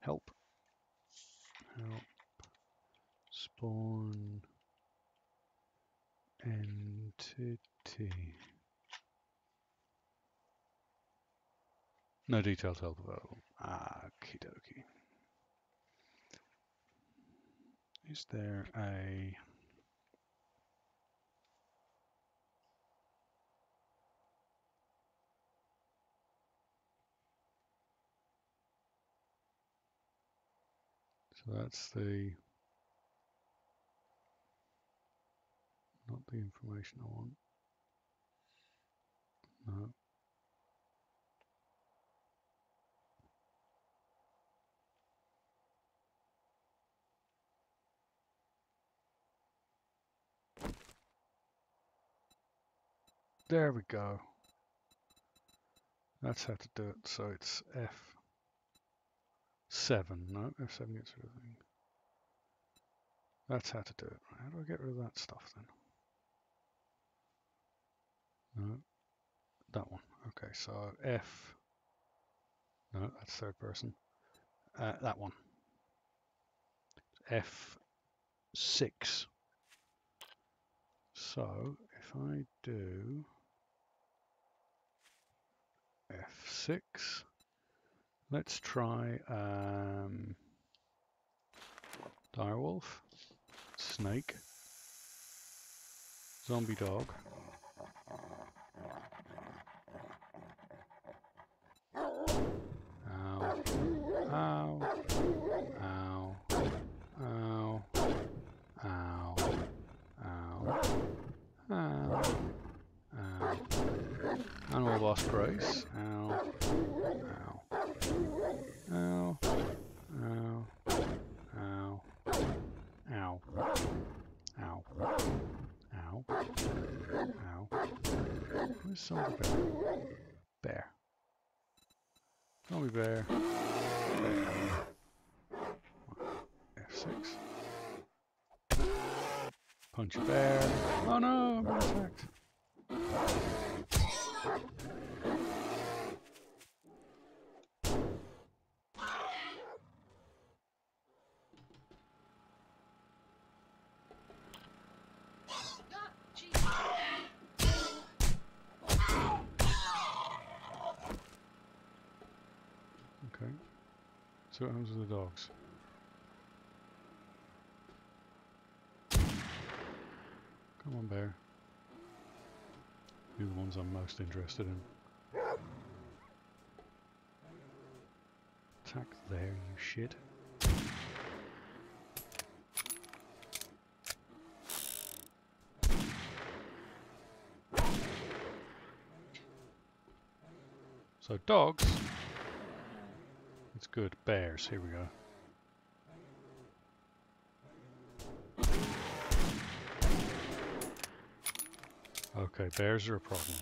Help. Help. Spawn entity. No detailed help available. Okie dokie. Is there a... So that's the... Not the information I want. No. There we go. That's how to do it. So it's F7. No, F7 gets rid of the thing. That's how to do it. How do I get rid of that stuff then? No, that one. Okay, so F. No, that's third person. That one. F6. So if I do F6, let's try direwolf, snake, zombie dog, ow, ow, ow, ow, ow, ow, ow, ow, animal boss price, ow, ow, ow, ow, ow, ow, ow, ow, ow. Where's zombie bear? Bear. Zombie bear. Bear. F6. Punch a bear. Oh no, I'm being attacked. Okay. So what happens with the dogs? Come on, bear. You're the ones I'm most interested in. Attack there, you shit. So dogs. It's good. Bears. Here we go. Okay, bears are a problem.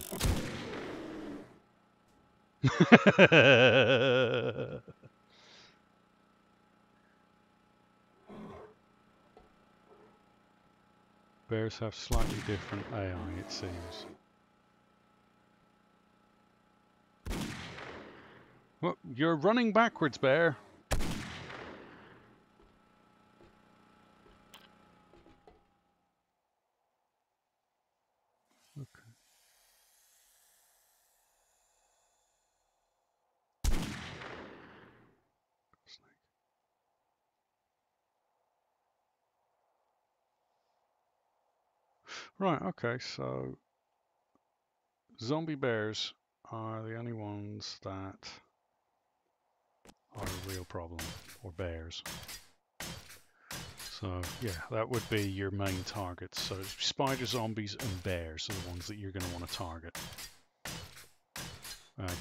Bears have slightly different AI, it seems. Well, you're running backwards, bear. Okay. Right, okay, so zombie bears are the only ones that are a real problem, or bears. So yeah, that would be your main targets. So spider zombies and bears are the ones that you're going to want to target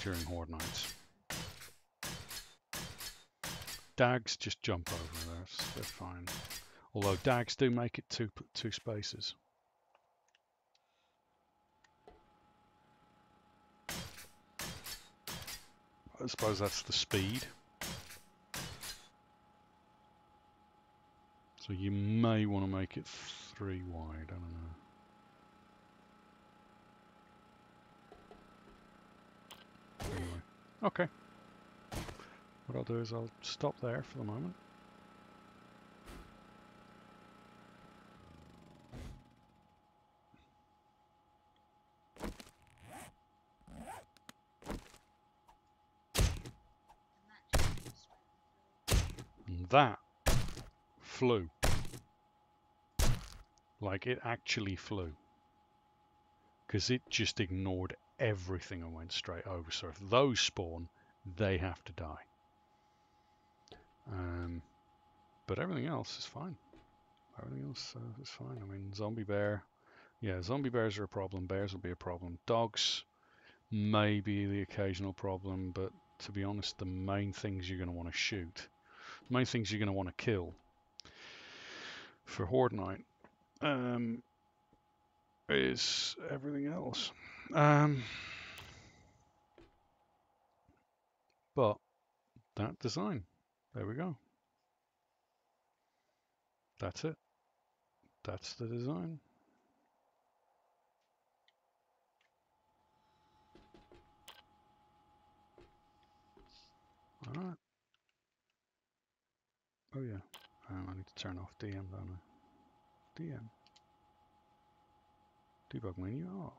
during horde nights. Dags just jump over, they're fine. Although dags do make it two spaces. I suppose that's the speed. So you may want to make it 3 wide, I don't know. Anyway, okay. What I'll do is I'll stop there for the moment. that flew. Like, it actually flew. Because it just ignored everything and went straight over. So if those spawn, they have to die. But everything else is fine. Everything else is fine. I mean, zombie bear. Yeah, zombie bears are a problem. Bears will be a problem. Dogs may be the occasional problem, but to be honest, the main things you're going to want to shoot, the main things you're going to want to kill for Horde Night is everything else. But that design, there we go. That's it. That's the design. All right. Oh yeah. I need to turn off DM, don't I? DM. Debug menu off.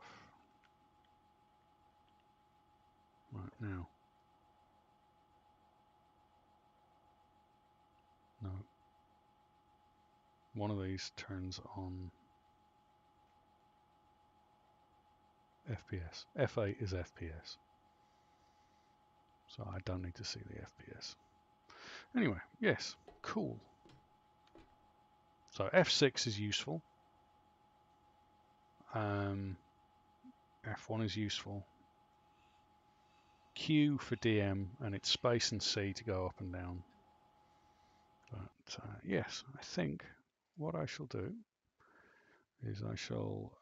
Right now. No. One of these turns on FPS. F8 is FPS. So I don't need to see the FPS. Anyway, yes, cool. So F6 is useful. F1 is useful. Q for DM, and it's space and C to go up and down. But yes, I think what I shall do is I shall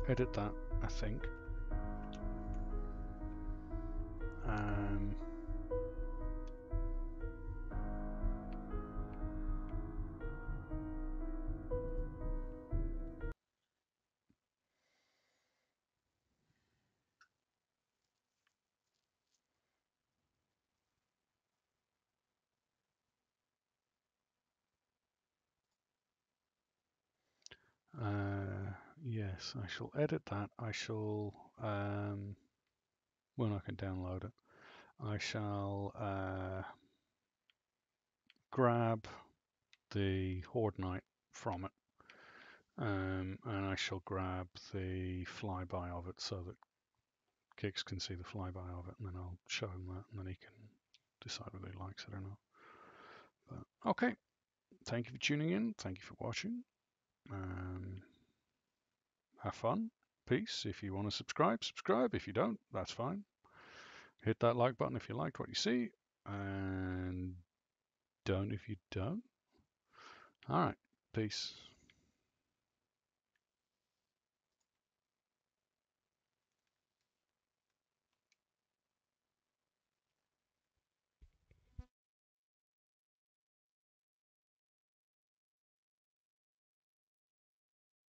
edit that, I think. Yes, I shall edit that. I shall, when I can download it, I shall grab the Horde Night from it, and I shall grab the flyby of it so that Kix can see the flyby of it, and then I'll show him that, and then he can decide whether he likes it or not. But, okay, thank you for tuning in. Thank you for watching. Have fun. Peace. If you want to subscribe, subscribe. If you don't, that's fine. Hit that like button if you liked what you see, and don't if you don't. All right. Peace.